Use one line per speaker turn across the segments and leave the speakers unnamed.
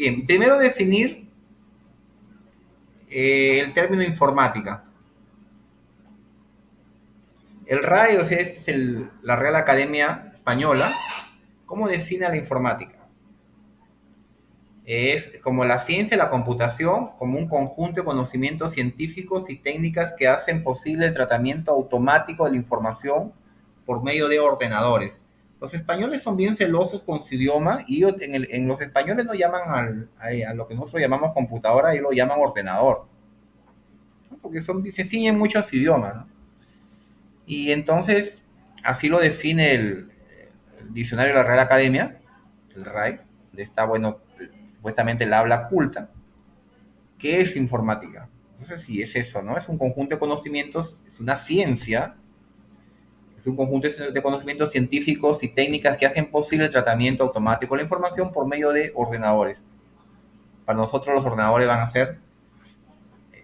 Bien, primero definir el término informática. El RAE, o sea, es la Real Academia Española, ¿cómo define la informática? Es como la ciencia y la computación, como un conjunto de conocimientos científicos y técnicas que hacen posible el tratamiento automático de la información por medio de ordenadores. Los españoles son bien celosos con su idioma y en los españoles no llaman a lo que nosotros llamamos computadora, ellos lo llaman ordenador, ¿no? Porque se ciñen mucho a su idioma, ¿no? Y entonces, así lo define el diccionario de la Real Academia, el RAE, de esta, bueno, supuestamente la habla culta. ¿Qué es informática? Entonces, sí, es eso, ¿no? Es un conjunto de conocimientos, es una ciencia, es un conjunto de conocimientos científicos y técnicas que hacen posible el tratamiento automático de la información por medio de ordenadores. Para nosotros los ordenadores van a ser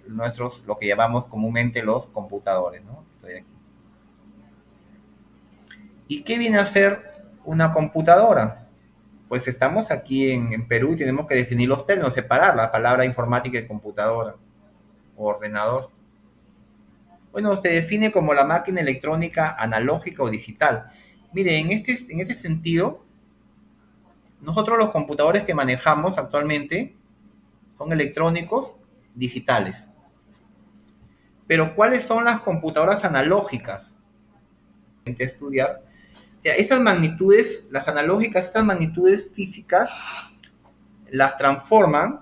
nuestros, lo que llamamos comúnmente los computadores, ¿no? Estoy aquí. ¿Y qué viene a ser una computadora? Pues estamos aquí en Perú y tenemos que definir los términos, separar la palabra informática y computadora o ordenador. Bueno, se define como la máquina electrónica analógica o digital. Mire, en este sentido, nosotros los computadores que manejamos actualmente son electrónicos digitales. Pero ¿cuáles son las computadoras analógicas? Estudiar. O sea, estas magnitudes, las analógicas, estas magnitudes físicas, las transforman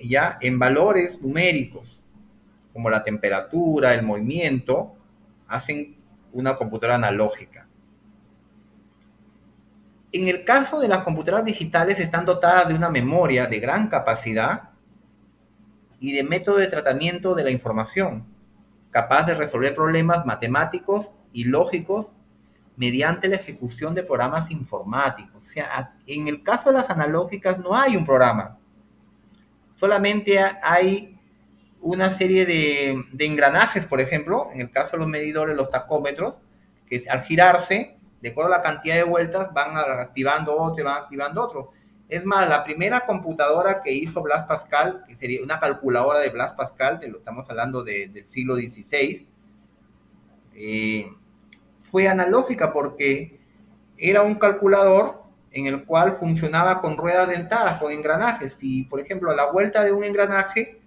ya en valores numéricos, como la temperatura, el movimiento, hacen una computadora analógica. En el caso de las computadoras digitales, están dotadas de una memoria de gran capacidad y de método de tratamiento de la información, capaz de resolver problemas matemáticos y lógicos mediante la ejecución de programas informáticos. O sea, en el caso de las analógicas no hay un programa, solamente hay una serie de engranajes, por ejemplo, en el caso de los medidores, los tacómetros, que al girarse, de acuerdo a la cantidad de vueltas, van activando otro y van activando otro. Es más, la primera computadora que hizo Blas Pascal, que sería una calculadora de Blas Pascal, estamos hablando del siglo XVI, fue analógica porque era un calculador en el cual funcionaba con ruedas dentadas, con engranajes. Y, por ejemplo, la vuelta de un engranaje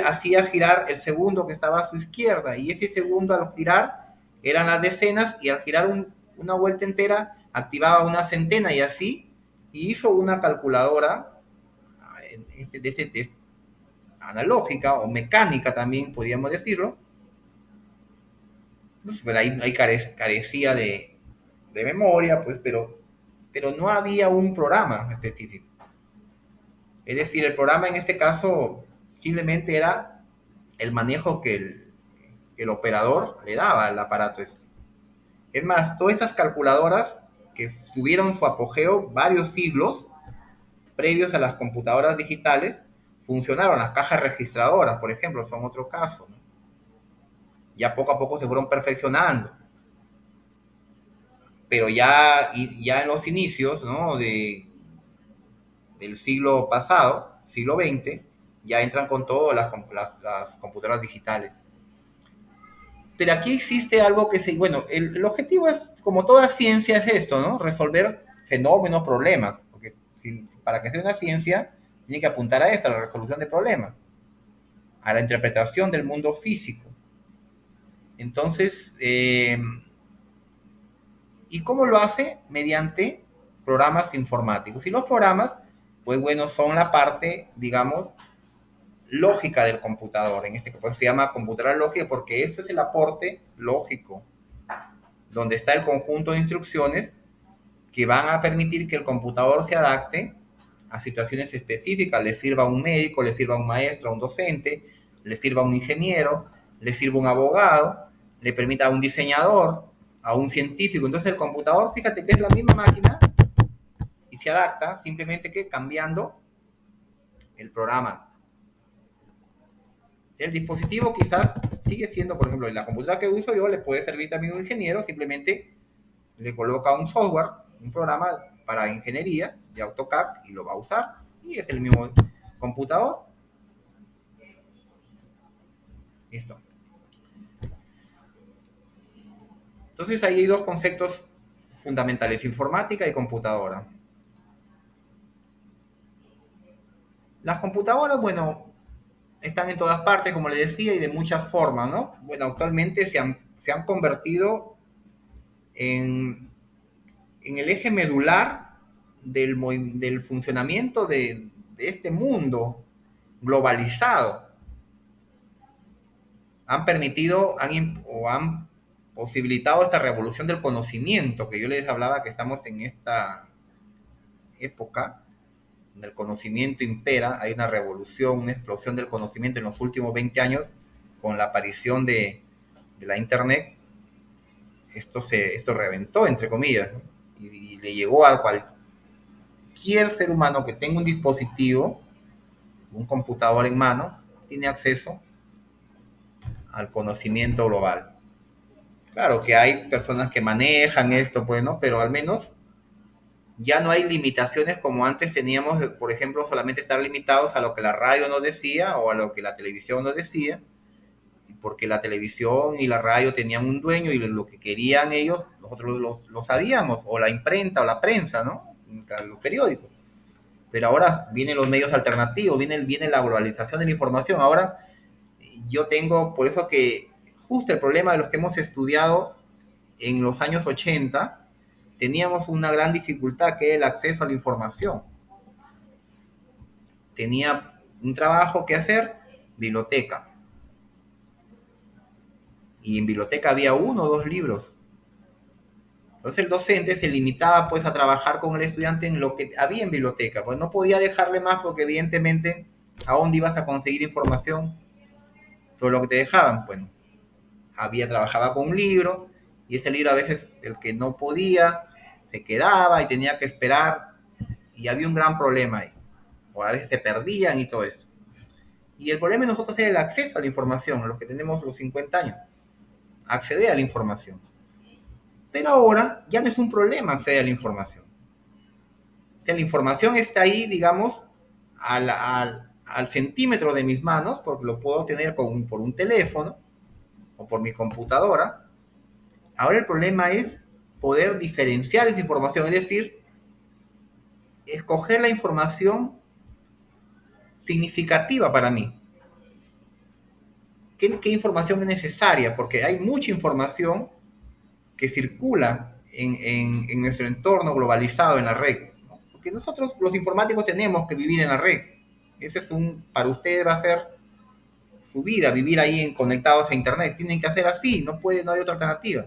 hacía girar el segundo que estaba a su izquierda, y ese segundo al girar eran las decenas, y al girar una vuelta entera activaba una centena, y así hizo una calculadora analógica o mecánica también, podríamos decirlo. Pues ahí carecía de memoria, pues, pero no había un programa específico. Es decir, el programa en este caso simplemente era el manejo que el operador le daba al aparato. Es más, todas estas calculadoras que tuvieron su apogeo varios siglos previos a las computadoras digitales, funcionaron. Las cajas registradoras, por ejemplo, son otro caso, ¿no? Ya poco a poco se fueron perfeccionando, pero ya en los inicios, ¿no? Del siglo pasado, siglo XX, ya entran con todo las computadoras digitales. Pero aquí existe algo bueno, el objetivo es, como toda ciencia, es esto, ¿no? Resolver fenómenos, problemas, porque para que sea una ciencia, tiene que apuntar a esto, a la resolución de problemas, a la interpretación del mundo físico. Entonces, ¿y cómo lo hace? Mediante programas informáticos. Y los programas, pues bueno, son la parte, digamos, lógica del computador. En este caso se llama computadora lógica porque eso es el aporte lógico, donde está el conjunto de instrucciones que van a permitir que el computador se adapte a situaciones específicas, le sirva a un médico, le sirva a un maestro, a un docente, le sirva a un ingeniero, le sirva a un abogado, le permita a un diseñador, a un científico. Entonces el computador, fíjate que es la misma máquina y se adapta simplemente que cambiando el programa. El dispositivo quizás sigue siendo, por ejemplo, la computadora que uso yo le puede servir también a un ingeniero, simplemente le coloca un software, un programa para ingeniería de AutoCAD y lo va a usar. y es el mismo computador. Listo. Entonces ahí hay dos conceptos fundamentales, informática y computadora. Las computadoras, bueno, están en todas partes, como les decía, y de muchas formas, ¿no? Bueno, actualmente se han convertido en, en el eje medular del funcionamiento de este mundo globalizado. Han permitido o han posibilitado esta revolución del conocimiento, que yo les hablaba que estamos en esta época donde el conocimiento impera, hay una revolución, una explosión del conocimiento en los últimos 20 años con la aparición de la Internet. Esto reventó, entre comillas, ¿no? Y le llegó a cualquier ser humano que tenga un dispositivo, un computador en mano, tiene acceso al conocimiento global. Claro que hay personas que manejan esto, pues, ¿no? Pero al menos ya no hay limitaciones como antes teníamos, por ejemplo, solamente estar limitados a lo que la radio nos decía o a lo que la televisión nos decía, porque la televisión y la radio tenían un dueño y lo que querían ellos, nosotros lo sabíamos, o la imprenta o la prensa, ¿no? Los periódicos. Pero ahora vienen los medios alternativos, viene la globalización de la información. Ahora yo tengo, por eso que justo el problema de los que hemos estudiado en los años 80, teníamos una gran dificultad que era el acceso a la información. Tenía un trabajo que hacer, biblioteca. Y en biblioteca había uno o dos libros. Entonces el docente se limitaba pues a trabajar con el estudiante en lo que había en biblioteca, pues no podía dejarle más porque evidentemente a dónde ibas a conseguir información sobre lo que te dejaban. Bueno, trabajaba con un libro y ese libro a veces el que no podía se quedaba y tenía que esperar y había un gran problema ahí, o a veces se perdían y todo eso. Y el problema de nosotros era el acceso a la información, los que tenemos los 50 años, acceder a la información. Pero ahora ya no es un problema acceder a la información. O sea, la información está ahí, digamos, al centímetro de mis manos, porque lo puedo tener por un teléfono o por mi computadora. Ahora el problema es poder diferenciar esa información, es decir, escoger la información significativa para mí. ¿Qué información es necesaria? Porque hay mucha información que circula en nuestro entorno globalizado en la red. ¿No? Porque nosotros los informáticos tenemos que vivir en la red. Ese es para ustedes va a ser su vida, vivir ahí conectados a internet. Tienen que hacer así, no hay otra alternativa.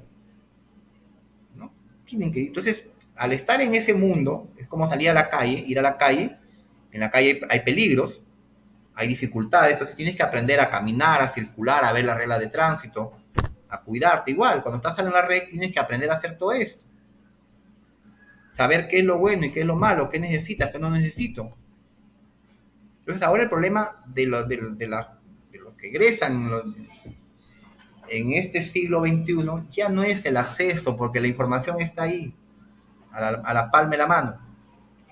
¿No? Entonces, al estar en ese mundo, es como salir a la calle, ir a la calle, en la calle hay peligros, hay dificultades, entonces tienes que aprender a caminar, a circular, a ver las reglas de tránsito, a cuidarte. Igual, cuando estás en la red tienes que aprender a hacer todo esto. Saber qué es lo bueno y qué es lo malo, qué necesitas, qué no necesito. Entonces ahora el problema de los que egresan en este siglo XXI ya no es el acceso, porque la información está ahí, a la palma de la mano.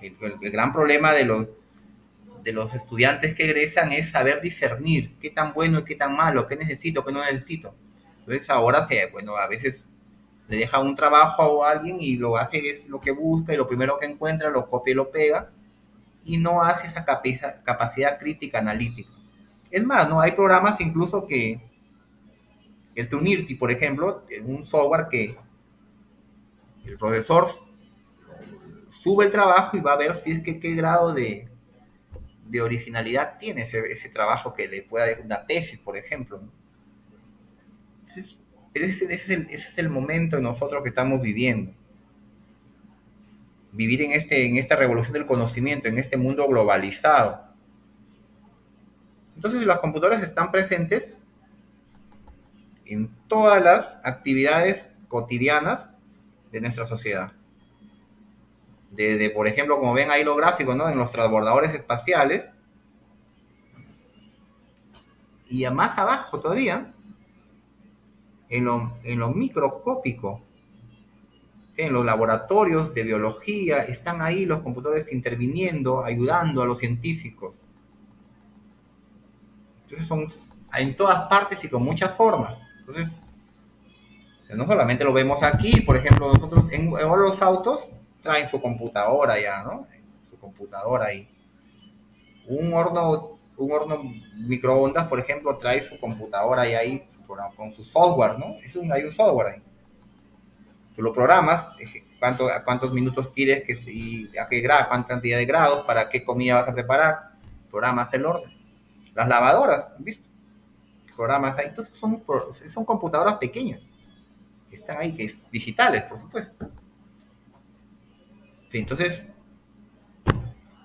El gran problema de los estudiantes que egresan es saber discernir qué tan bueno y qué tan malo, qué necesito, qué no necesito. Entonces ahora bueno, a veces le deja un trabajo a alguien y lo hace, es lo que busca y lo primero que encuentra lo copia y lo pega y no hace esa capacidad crítica analítica. Es más, ¿no? Hay programas incluso el Tunirti, por ejemplo, es un software que el profesor sube el trabajo y va a ver si es que qué grado de originalidad tiene ese trabajo que le pueda dar una tesis, por ejemplo. ¿No? Entonces, ese es el momento en nosotros que estamos viviendo. Vivir en esta revolución del conocimiento, en este mundo globalizado. Entonces las computadoras están presentes en todas las actividades cotidianas de nuestra sociedad. Desde, por ejemplo, como ven ahí los gráficos, ¿no? En los transbordadores espaciales, y a más abajo todavía, en lo microscópico, Sí, en los laboratorios de biología están ahí los computadores interviniendo, ayudando a los científicos. Entonces son en todas partes y con muchas formas. Entonces, no solamente lo vemos aquí, por ejemplo, nosotros en los autos traen su computadora ya, ¿no? Su computadora ahí. Un horno microondas, por ejemplo, trae su computadora ahí con su software, ¿no? Hay un software ahí. Tú lo programas, a cuántos minutos quieres y a qué grado, cuánta cantidad de grados, para qué comida vas a preparar, programas el orden. Las lavadoras, ¿viste? Programas ahí, entonces son computadoras pequeñas, que están ahí, que es digitales, por supuesto. Sí, entonces,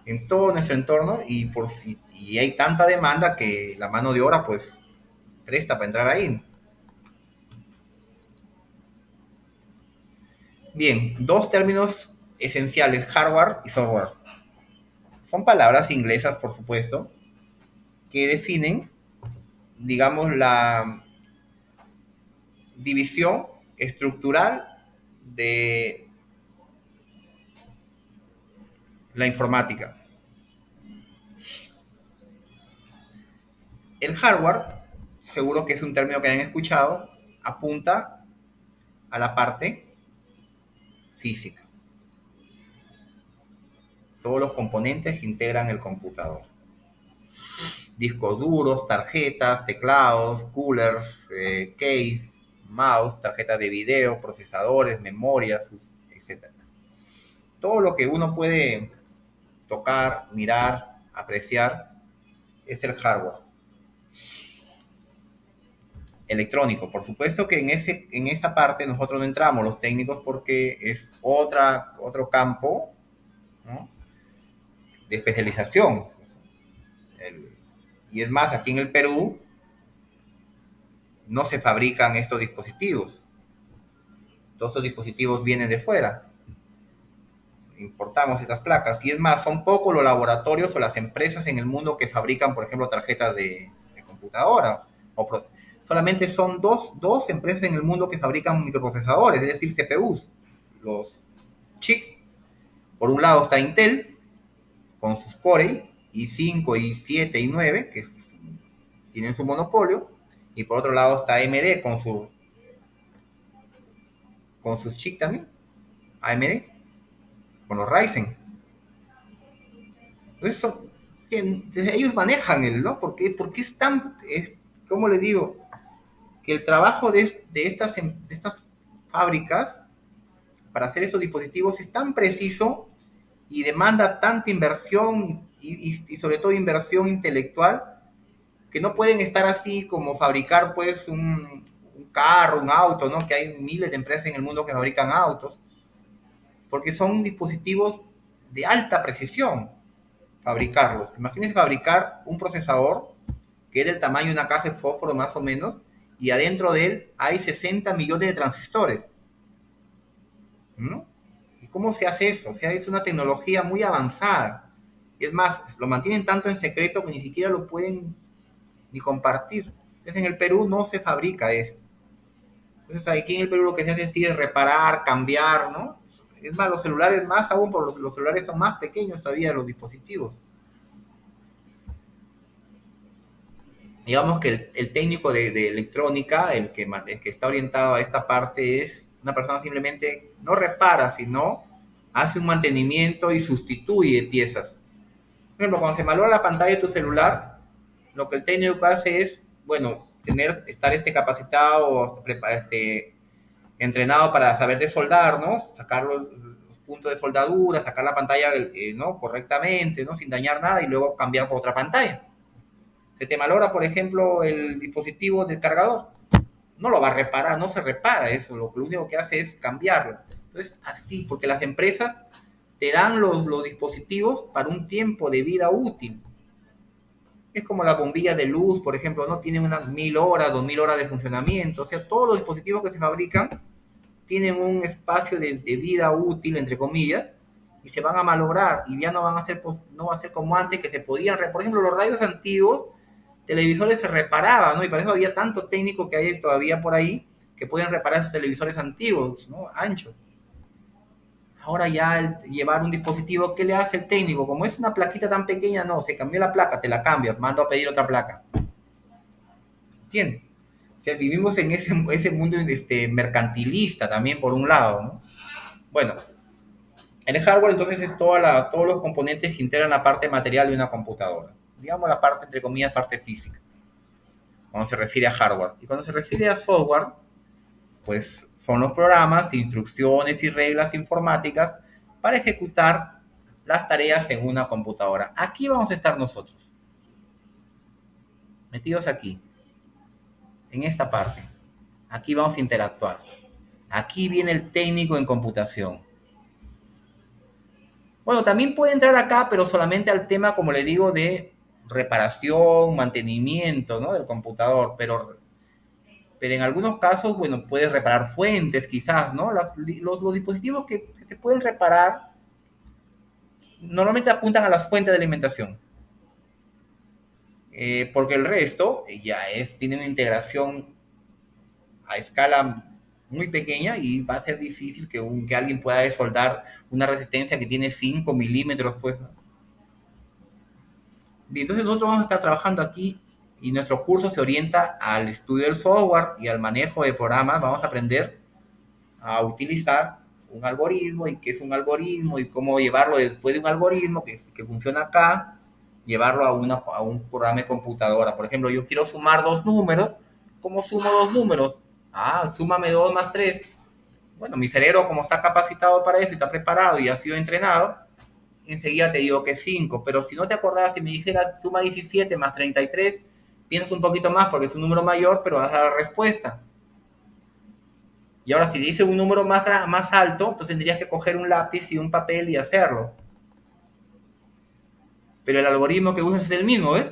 en todo nuestro entorno y hay tanta demanda que la mano de obra pues presta para entrar ahí. Bien, dos términos esenciales, hardware y software. Son palabras inglesas, por supuesto, que definen, digamos, la división estructural de la informática. El hardware, seguro que es un término que hayan escuchado, apunta a la parte física, todos los componentes que integran el computador. Discos duros, tarjetas, teclados, coolers, case, mouse, tarjetas de video, procesadores, memorias, etc. Todo lo que uno puede tocar, mirar, apreciar, es el hardware. Electrónico, por supuesto que en esa parte nosotros no entramos los técnicos porque es otro campo, ¿no?, de especialización. Y es más, aquí en el Perú no se fabrican estos dispositivos. Todos estos dispositivos vienen de fuera. Importamos estas placas. Y es más, son pocos los laboratorios o las empresas en el mundo que fabrican, por ejemplo, tarjetas de computadora. Solamente son dos empresas en el mundo que fabrican microprocesadores, es decir, CPUs, los chips. Por un lado está Intel, con sus Core i5, i7, i9, que tienen su monopolio, y por otro lado está AMD con sus chips también, AMD, con los Ryzen. Entonces, ellos manejan ¿no? Porque es ¿cómo le digo? Que el trabajo de estas fábricas para hacer estos dispositivos es tan preciso y demanda tanta inversión y sobre todo inversión intelectual, que no pueden estar así como fabricar pues un carro, un auto, ¿no? Que hay miles de empresas en el mundo que fabrican autos, porque son dispositivos de alta precisión fabricarlos. Imagínense fabricar un procesador que es del tamaño de una caja de fósforo más o menos, y adentro de él hay 60 millones de transistores, ¿no? ¿Y cómo se hace eso? O sea, es una tecnología muy avanzada. Es más, lo mantienen tanto en secreto que ni siquiera lo pueden ni compartir. Entonces, en el Perú no se fabrica esto. Entonces, aquí en el Perú lo que se hace es reparar, cambiar, ¿no? Es más, los celulares más aún, por los celulares son más pequeños todavía los dispositivos. Digamos que el técnico de electrónica, el que está orientado a esta parte, es una persona simplemente no repara, sino hace un mantenimiento y sustituye piezas. Por ejemplo, cuando se malora la pantalla de tu celular, lo que el técnico hace es, bueno, estar capacitado, entrenado para saber de soldar, ¿no? Sacar los puntos de soldadura, sacar la pantalla, ¿no?, correctamente, ¿no?, sin dañar nada, y luego cambiar por otra pantalla. Se te malogra, por ejemplo, el dispositivo del cargador, no lo va a reparar, no se repara eso, lo único que hace es cambiarlo. Entonces, así, porque las empresas te dan los dispositivos para un tiempo de vida útil. Es como la bombilla de luz, por ejemplo, ¿no? Tienen unas 1000 horas, 2000 horas de funcionamiento. O sea, todos los dispositivos que se fabrican tienen un espacio de vida útil, entre comillas, y se van a malograr, y ya no van a ser, no va a ser como antes, que se podían, por ejemplo, los radios antiguos, televisores se reparaban, ¿no? Y para eso había tanto técnico que hay todavía por ahí que pueden reparar esos televisores antiguos, ¿no?, anchos. Ahora ya llevar un dispositivo, ¿qué le hace el técnico? Como es una plaquita tan pequeña, no, se cambió la placa, te la cambias, mando a pedir otra placa. ¿Entiendes? O sea, vivimos en ese mundo mercantilista también, por un lado, ¿no? Bueno, el hardware entonces es todos los componentes que integran la parte material de una computadora. Digamos la parte, entre comillas, parte física, cuando se refiere a hardware. Y cuando se refiere a software, pues son los programas, instrucciones y reglas informáticas para ejecutar las tareas en una computadora. Aquí vamos a estar nosotros, metidos aquí, en esta parte. Aquí vamos a interactuar. Aquí viene el técnico en computación. Bueno, también puede entrar acá, pero solamente al tema, como le digo, de reparación, mantenimiento, ¿no? Del computador, pero en algunos casos, bueno, puedes reparar fuentes, quizás, ¿no? Los dispositivos que se pueden reparar normalmente apuntan a las fuentes de alimentación, porque el resto tiene una integración a escala muy pequeña y va a ser difícil que alguien pueda desoldar una resistencia que tiene 5 milímetros, pues, ¿no? Bien, entonces nosotros vamos a estar trabajando aquí y nuestro curso se orienta al estudio del software y al manejo de programas. Vamos a aprender a utilizar un algoritmo y qué es un algoritmo y cómo llevarlo después de un algoritmo que funciona acá, llevarlo a un programa de computadora. Por ejemplo, yo quiero sumar dos números. ¿Cómo sumo dos números? Ah, súmame 2 más 3. Bueno, mi cerebro, como está capacitado para eso y está preparado y ha sido entrenado, enseguida te digo que es 5. Pero si no te acordabas, si me dijeras suma 17 más 33, piensas un poquito más porque es un número mayor, pero vas a dar la respuesta. Y ahora, si dice un número más alto, entonces tendrías que coger un lápiz y un papel y hacerlo. Pero el algoritmo que usas es el mismo, ¿ves?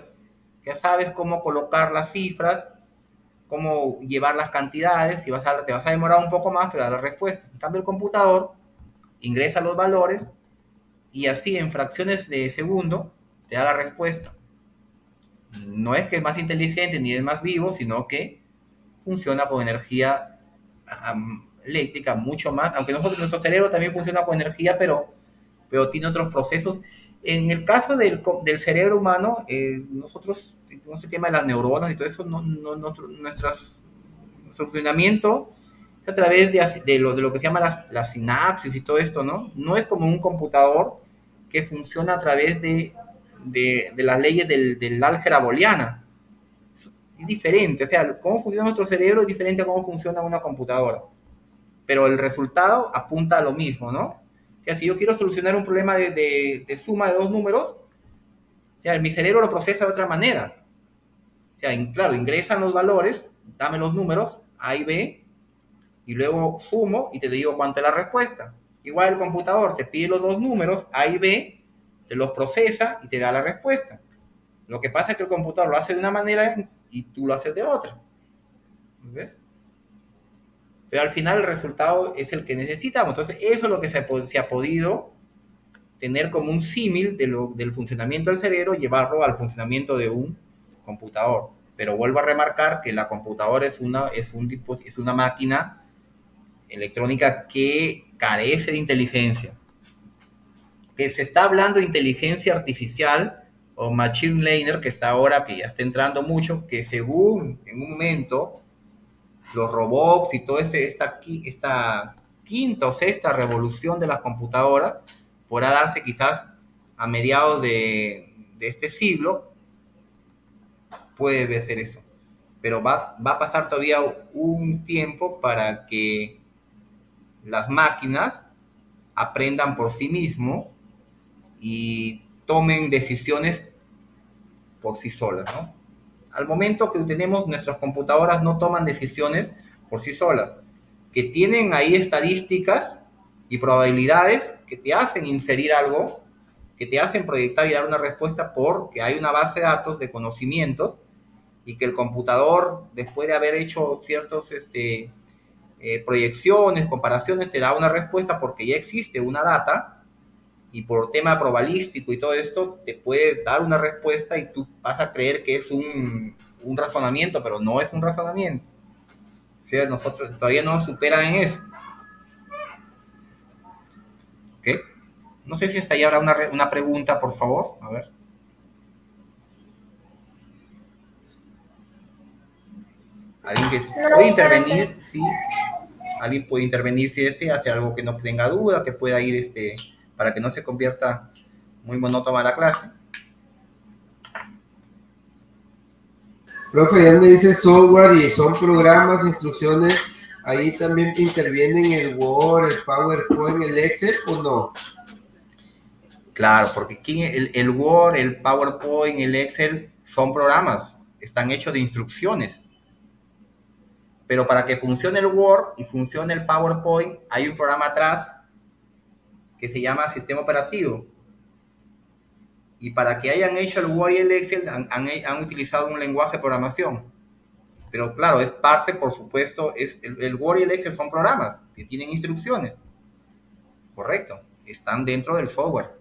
Ya sabes cómo colocar las cifras, cómo llevar las cantidades, y te vas a demorar un poco más, pero da la respuesta. En cambio, el computador ingresa los valores y así en fracciones de segundo te da la respuesta. No es que es más inteligente ni es más vivo, sino que funciona con energía eléctrica mucho más, aunque nuestro cerebro también funciona con energía, pero tiene otros procesos. En el caso del cerebro humano, nosotros, con este tema de las neuronas y todo eso, nuestro funcionamiento es a través de lo que se llama la sinapsis y todo esto, ¿no? No es como un computador que funciona a través de las leyes del álgebra booleana. Es diferente, o sea, cómo funciona nuestro cerebro es diferente a cómo funciona una computadora. Pero el resultado apunta a lo mismo, ¿no? O sea, si yo quiero solucionar un problema de suma de dos números, o sea, mi cerebro lo procesa de otra manera. O sea, claro, ingresan los valores, dame los números, A y B, y luego sumo y te digo cuánto es la respuesta. Igual el computador te pide los dos números, A y B, te los procesa y te da la respuesta. Lo que pasa es que el computador lo hace de una manera y tú lo haces de otra. ¿Ves? Pero al final el resultado es el que necesitamos. Entonces, eso es lo que se ha podido tener como un símil del funcionamiento del cerebro, llevarlo al funcionamiento de un computador. Pero vuelvo a remarcar que la computadora es una máquina electrónica que carece de inteligencia. Que se está hablando de inteligencia artificial o machine learning, que está ahora, que ya está entrando mucho, que según en un momento los robots y toda esta quinta o sexta revolución de las computadoras podrá darse quizás a mediados de este siglo, puede ser eso. Pero va a pasar todavía un tiempo para que las máquinas aprendan por sí mismos y tomen decisiones por sí solas, ¿no? Al momento que tenemos, nuestras computadoras no toman decisiones por sí solas, que tienen ahí estadísticas y probabilidades que te hacen inferir algo, que te hacen proyectar y dar una respuesta porque hay una base de datos de conocimientos y que el computador, después de haber hecho ciertos proyecciones, comparaciones, te da una respuesta porque ya existe una data y por tema probabilístico y todo esto, te puede dar una respuesta y tú vas a creer que es un razonamiento, pero no es un razonamiento. O sea, nosotros todavía no nos superan en eso. No sé si hasta ahí habrá una pregunta, por favor. A ver. ¿Alguien que
No,
puede
docente.
intervenir? Sí. Alguien puede intervenir si desea, hacer algo que no tenga duda, que pueda ir para que no se convierta muy monótona la clase.
Profe, ya me dice software y son programas, instrucciones, ahí también intervienen el Word, el PowerPoint, el Excel o no.
Claro, porque aquí el Word, el PowerPoint, el Excel son programas, están hechos de instrucciones. Pero para que funcione el Word y funcione el PowerPoint, hay un programa atrás que se llama sistema operativo. Y para que hayan hecho el Word y el Excel, han utilizado un lenguaje de programación. Pero claro, es parte, por supuesto, el Word y el Excel son programas que tienen instrucciones. Correcto, están dentro del software.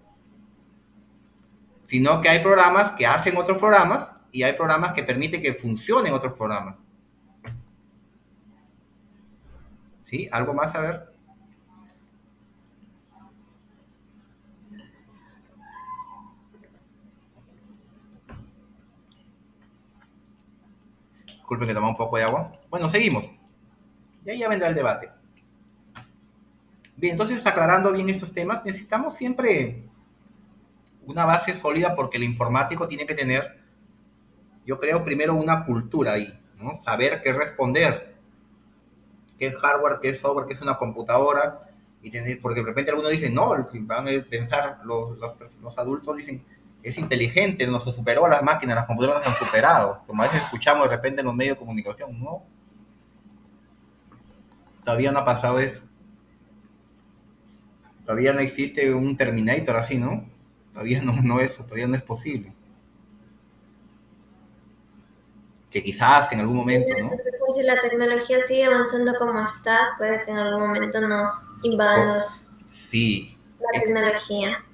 Sino que hay programas que hacen otros programas y hay programas que permiten que funcionen otros programas. ¿Sí? ¿Algo más a ver? Disculpen que toma un poco de agua. Bueno, seguimos. Y ahí ya vendrá el debate. Bien, entonces aclarando bien estos temas, necesitamos siempre una base sólida porque el informático tiene que tener, yo creo, primero una cultura ahí, ¿no? Saber qué responder, qué es hardware, qué es software, qué es una computadora, porque de repente algunos dicen, no, van a pensar, los adultos dicen, es inteligente, nos superó a las máquinas, las computadoras nos han superado, como a veces escuchamos de repente en los medios de comunicación, no, todavía no ha pasado eso, todavía no existe un Terminator así, ¿no? Todavía todavía no es posible. Que quizás en algún momento, ¿no?
Si la tecnología sigue avanzando como está, puede que en algún momento nos invadan
Sí.
la tecnología.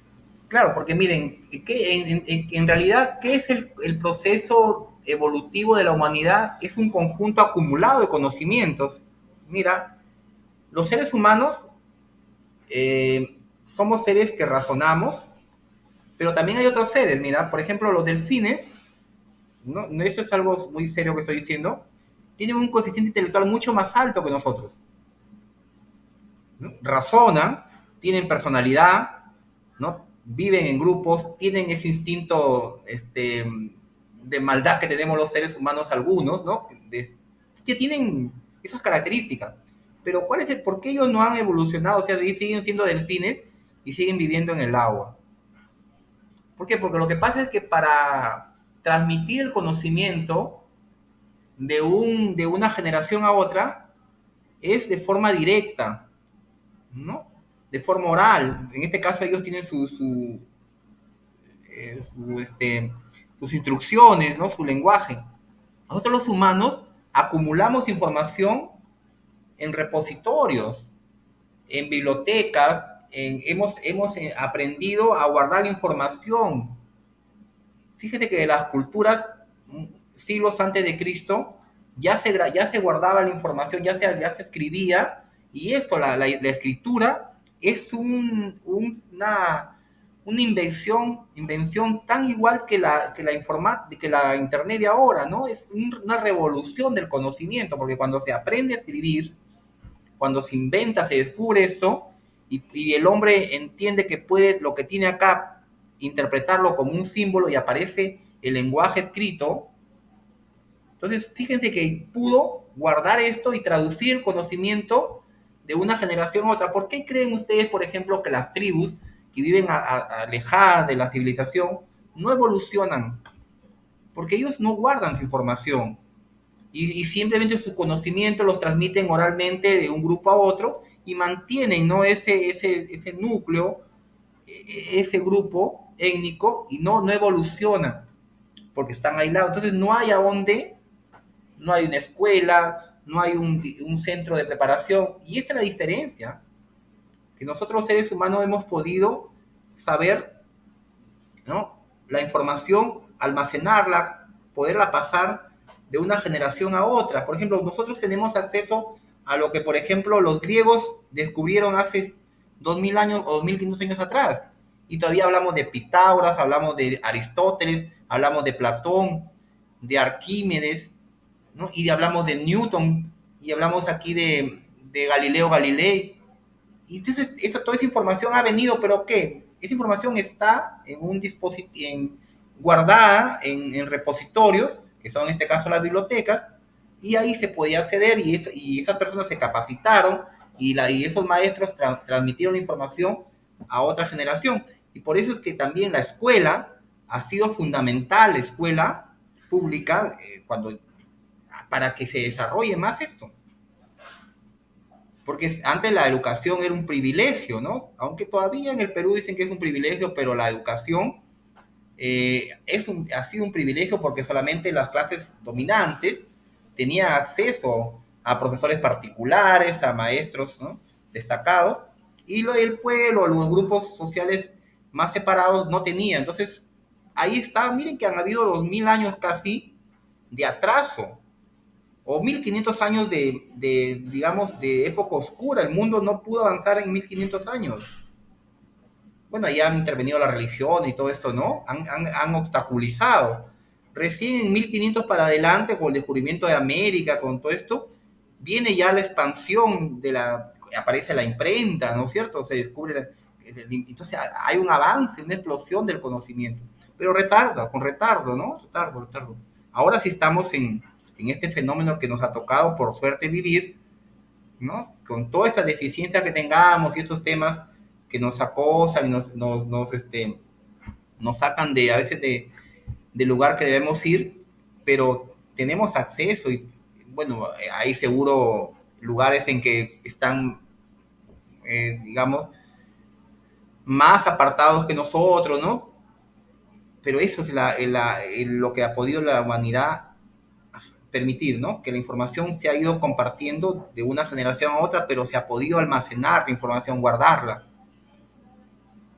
Claro, porque miren, en realidad, ¿qué es el proceso evolutivo de la humanidad? Es un conjunto acumulado de conocimientos. Mira, los seres humanos eh, somos seres que razonamos, pero también hay otros seres. Mira, por ejemplo, los delfines, ¿no? Esto es algo muy serio que estoy diciendo, tienen un coeficiente intelectual mucho más alto que nosotros, ¿no? Razonan, tienen personalidad, ¿no? Viven en grupos, tienen ese instinto de maldad que tenemos los seres humanos algunos, ¿no? Que tienen esas características. Pero ¿cuál es por qué ellos no han evolucionado? O sea, siguen siendo delfines y siguen viviendo en el agua. ¿Por qué? Porque lo que pasa es que para transmitir el conocimiento de una generación a otra es de forma directa, ¿no? De forma oral. En este caso ellos tienen eh, su, este, sus instrucciones, ¿no? Su lenguaje. Nosotros los humanos acumulamos información en repositorios, en bibliotecas, hemos aprendido a guardar la información. Fíjate que de las culturas siglos antes de Cristo ya se guardaba la información, ya se escribía, y esto, la escritura, es una invención tan igual que la internet de ahora, ¿no? Es una revolución del conocimiento, porque cuando se aprende a escribir, cuando se inventa, se descubre esto, y el hombre entiende que puede, lo que tiene acá, interpretarlo como un símbolo y aparece el lenguaje escrito. Entonces, fíjense que pudo guardar esto y traducir el conocimiento de una generación a otra. ¿Por qué creen ustedes, por ejemplo, que las tribus que viven alejadas de la civilización no evolucionan? Porque ellos no guardan su información y simplemente su conocimiento los transmiten oralmente de un grupo a otro y mantienen, ¿no? ese núcleo, ese grupo étnico, y no evolucionan porque están aislados. Entonces no hay a dónde, no hay una escuela, no hay un centro de preparación, y esa es la diferencia, que nosotros los seres humanos hemos podido saber, ¿no? La información, almacenarla, poderla pasar de una generación a otra. Por ejemplo, nosotros tenemos acceso a lo que, por ejemplo, los griegos descubrieron hace 2000 años o 2500 años atrás. y todavía hablamos de Pitágoras, hablamos de Aristóteles, hablamos de Platón, de Arquímedes, ¿no? Y hablamos de Newton, y hablamos aquí de Galileo Galilei. Y entonces toda esa información ha venido, pero ¿qué? Esa información está en un dispositivo, guardada en repositorios, que son en este caso las bibliotecas, y ahí se podía acceder y esas personas se capacitaron y esos maestros transmitieron la información a otra generación. Y por eso es que también la escuela ha sido fundamental, la escuela pública, para que se desarrolle más esto. Porque antes la educación era un privilegio, ¿no? Aunque todavía en el Perú dicen que es un privilegio, pero la educación ha sido un privilegio porque solamente las clases dominantes tenían acceso a profesores particulares, a maestros, ¿no?, destacados, y el pueblo, los grupos sociales más separados no tenían. Entonces, ahí está, miren que han habido 2000 años casi de atraso, o 1500 años digamos, de época oscura. El mundo no pudo avanzar en 1500 años. Bueno, ahí han intervenido la religión y todo esto, ¿no? Han obstaculizado. Recién en 1500 para adelante, con el descubrimiento de América, con todo esto, viene ya la expansión aparece la imprenta, ¿no es cierto? Se descubre, entonces hay un avance, una explosión del conocimiento, pero con retardo, ¿no? Retardo. Ahora sí estamos en este fenómeno que nos ha tocado, por suerte, vivir, ¿no? Con toda esta deficiencia que tengamos y estos temas que nos acosan y nos sacan a veces del lugar que debemos ir, pero tenemos acceso y, bueno, hay seguro lugares en que están, digamos, más apartados que nosotros, ¿no? Pero eso es lo que ha podido la humanidad permitir, ¿no? Que la información se ha ido compartiendo de una generación a otra, pero se ha podido almacenar la información, guardarla.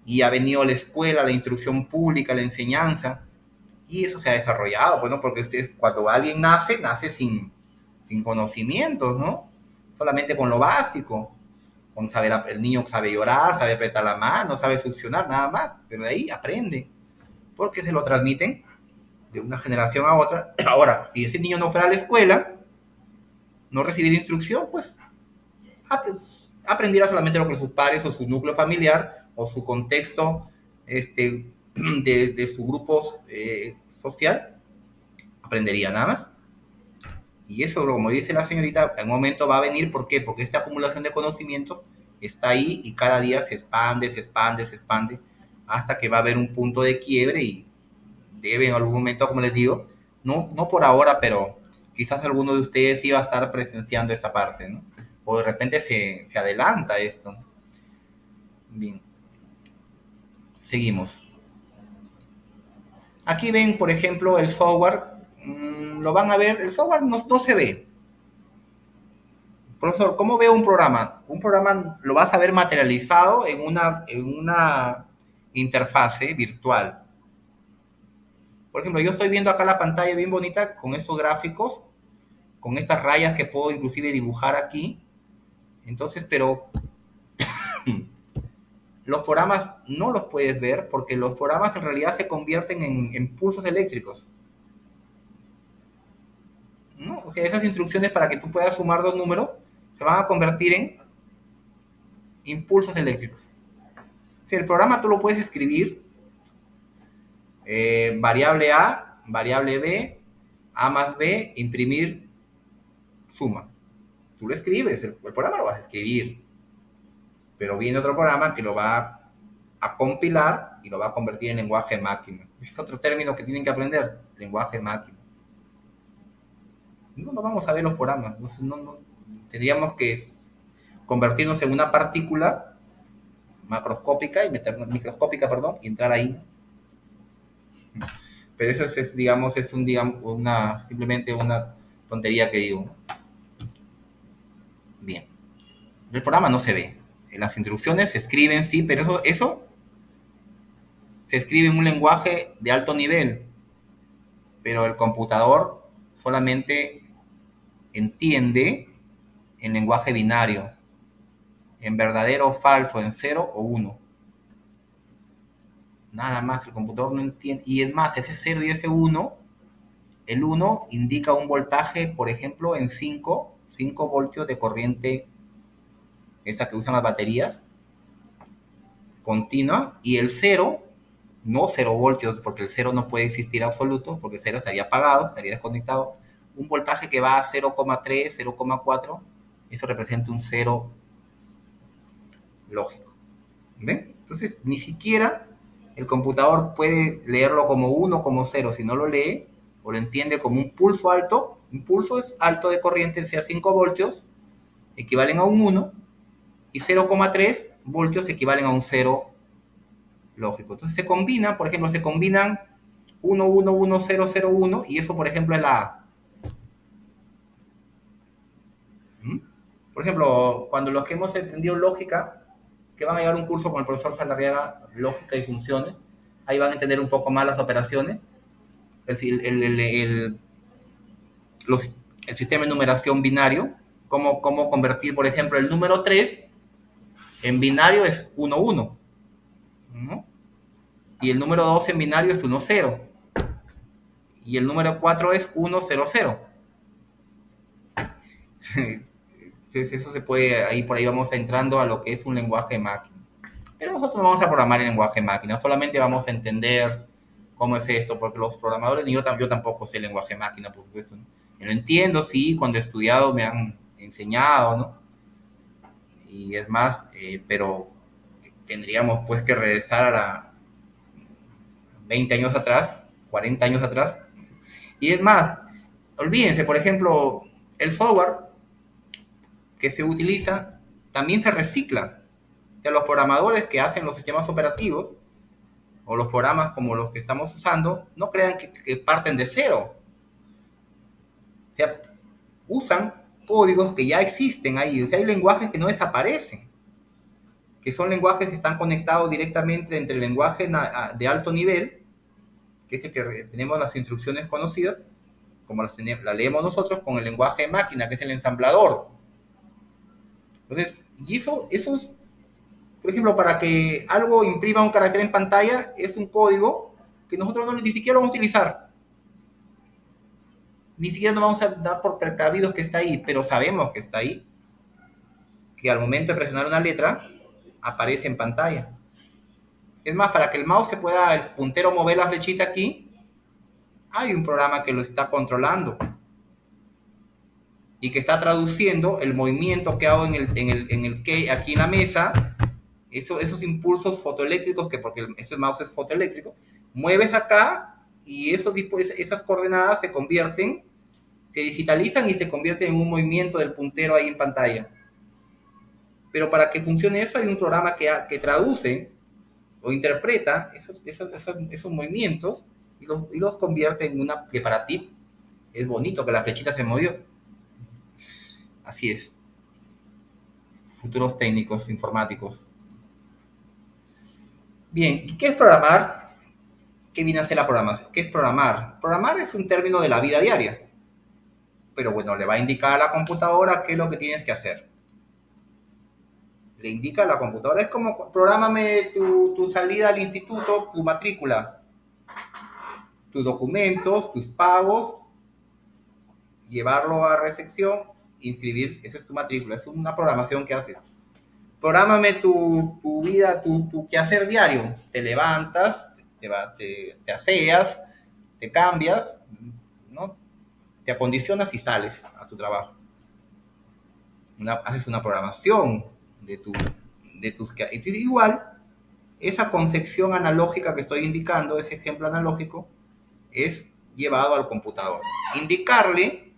Y ha venido la escuela, la instrucción pública, la enseñanza, y eso se ha desarrollado, bueno, porque cuando alguien nace sin conocimientos, ¿no? Solamente con lo básico. El niño sabe llorar, sabe apretar la mano, sabe succionar, nada más, pero de ahí aprende, porque se lo transmiten de una generación a otra. Ahora, si ese niño no fuera a la escuela, no recibir instrucción, pues aprendiera solamente lo que sus padres o su núcleo familiar o su contexto de su grupo social aprendería, nada más. Y eso, como dice la señorita, en un momento va a venir. ¿Por qué? Porque esta acumulación de conocimientos está ahí y cada día se expande, hasta que va a haber un punto de quiebre y debe en algún momento, como les digo, no por ahora, pero quizás alguno de ustedes iba a estar presenciando esa parte, ¿no? O de repente se adelanta esto. Bien. Seguimos. Aquí ven, por ejemplo, el software. Lo van a ver, el software no se ve. Profesor, ¿cómo veo un programa? Un programa lo vas a ver materializado en una interfase virtual. Por ejemplo, yo estoy viendo acá la pantalla bien bonita con estos gráficos, con estas rayas que puedo inclusive dibujar aquí. Entonces, pero los programas no los puedes ver porque los programas en realidad se convierten en pulsos eléctricos, ¿no? O sea, esas instrucciones para que tú puedas sumar dos números se van a convertir en impulsos eléctricos. O sea, el programa tú lo puedes escribir, variable A, variable B, A más B, imprimir, suma. Tú lo escribes, el programa lo vas a escribir, pero viene otro programa que lo va a compilar y lo va a convertir en lenguaje máquina. Es otro término que tienen que aprender, lenguaje máquina. No vamos a ver los programas, tendríamos que convertirnos en una partícula microscópica y entrar ahí. Pero eso es simplemente una tontería que digo. Bien. El programa no se ve. Las instrucciones se escriben, sí, pero eso se escribe en un lenguaje de alto nivel. Pero el computador solamente entiende en lenguaje binario, en verdadero o falso, en 0 o 1. Nada más, el computador no entiende. Y es más, ese 0 y ese 1, el 1 indica un voltaje, por ejemplo, en 5 voltios de corriente, esa que usan las baterías, continua, y el 0, no 0 voltios, porque el 0 no puede existir absoluto, porque el 0 estaría apagado, estaría desconectado. Un voltaje que va a 0,3, 0,4, eso representa un 0 lógico. ¿Ven? Entonces, ni siquiera el computador puede leerlo como 1, como 0. Si no lo lee o lo entiende como un pulso alto, un pulso es alto de corriente, sea 5 voltios, equivalen a un 1, y 0,3 voltios equivalen a un 0 lógico. Entonces se combina, por ejemplo, se combinan 1, 1, 1, 0, 0, 1, y eso, por ejemplo, es la A. Por ejemplo, cuando los que hemos entendido lógica, que van a llevar un curso con el profesor Saldarriaga, lógica y funciones, ahí van a entender un poco más las operaciones, el, los, el sistema de numeración binario, cómo convertir, por ejemplo, el número 3 en binario es 1, 1, ¿no? Y el número 2 en binario es 1, 0, y el número 4 es 1, 0, 0. Entonces eso se puede, ahí por ahí vamos entrando a lo que es un lenguaje máquina. Pero nosotros no vamos a programar en lenguaje máquina, solamente vamos a entender cómo es esto, porque los programadores, ni yo tampoco sé lenguaje máquina, por supuesto, ¿no? Yo lo entiendo, sí, cuando he estudiado me han enseñado, ¿no? Y es más, pero tendríamos pues que regresar a la 20 años atrás, 40 años atrás. Y es más, olvídense, por ejemplo, el software que se utiliza también se recicla. O sea, los programadores que hacen los sistemas operativos o los programas como los que estamos usando, no crean que parten de cero. O sea, usan códigos que ya existen ahí. O sea, hay lenguajes que no desaparecen, que son lenguajes que están conectados directamente entre el lenguaje de alto nivel, que es el que tenemos las instrucciones conocidas, como las leemos nosotros, con el lenguaje de máquina, que es el ensamblador. Entonces, y eso es, por ejemplo, para que algo imprima un carácter en pantalla, es un código que nosotros ni siquiera vamos a utilizar. Ni siquiera nos vamos a dar por precavidos que está ahí, pero sabemos que está ahí, que al momento de presionar una letra, aparece en pantalla. Es más, para que el mouse se pueda, el puntero mover la flechita aquí, hay un programa que lo está controlando y que está traduciendo el movimiento que hago en el que aquí en la mesa, esos impulsos fotoeléctricos, que porque este mouse es fotoeléctrico, mueves acá y esas coordenadas se convierten, se digitalizan y se convierten en un movimiento del puntero ahí en pantalla. Pero para que funcione eso hay un programa que traduce o interpreta esos movimientos y los convierte en una que para ti es bonito, que la flechita se movió. Así es. Futuros técnicos informáticos. Bien, ¿y qué es programar? ¿Qué viene a ser la programación? ¿Qué es programar? Programar es un término de la vida diaria. Pero bueno, le va a indicar a la computadora qué es lo que tienes que hacer. Le indica a la computadora, es como, prográmame tu salida al instituto, tu matrícula, tus documentos, tus pagos, llevarlo a recepción, inscribir, eso es tu matrícula, es una programación que haces. Prográmame tu vida, tu quehacer diario, te levantas, te aseas, te cambias, ¿no? Te acondicionas y sales a tu trabajo. Haces una programación de tus quehaceres. Igual, esa concepción analógica que estoy indicando, ese ejemplo analógico, es llevado al computador. Indicarle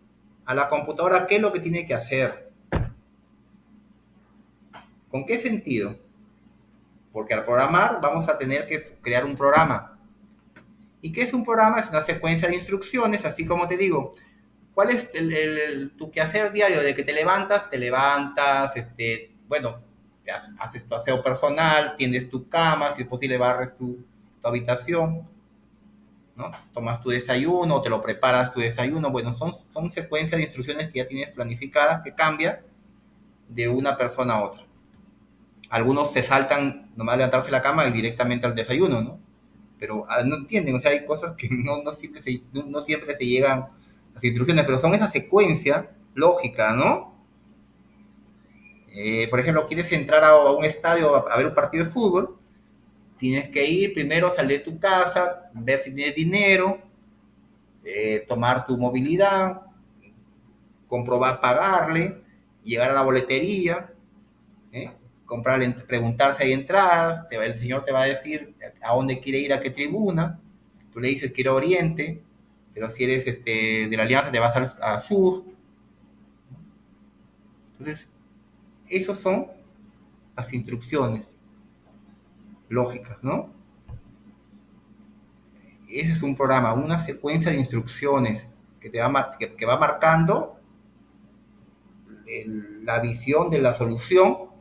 a la computadora qué es lo que tiene que hacer. ¿Con qué sentido? Porque al programar vamos a tener que crear un programa. ¿Y qué es un programa? Es una secuencia de instrucciones, así como te digo. ¿Cuál es tu quehacer diario? De que te levantas, bueno, haces tu aseo personal, tiendes tu cama, si es posible barres tu habitación, ¿no? Tomas tu desayuno, te lo preparas tu desayuno. Bueno, son secuencias de instrucciones que ya tienes planificadas, que cambian de una persona a otra. Algunos se saltan nomás levantarse de la cama y directamente al desayuno, ¿no? pero no entienden, o sea, hay cosas que no siempre se llegan a las instrucciones, pero son esa secuencia lógica, ¿no? Por ejemplo, quieres entrar a un estadio a ver un partido de fútbol, tienes que ir primero, salir de tu casa, ver si tienes dinero, tomar tu movilidad, comprobar, pagarle, llegar a la boletería, ¿eh? Comprar, preguntar si hay entradas, el señor te va a decir a dónde quiere ir, a qué tribuna, tú le dices quiero Oriente, pero si eres de la Alianza te vas al sur. Entonces, esas son las instrucciones lógicas, ¿no? Ese es un programa, una secuencia de instrucciones que va marcando la visión de la solución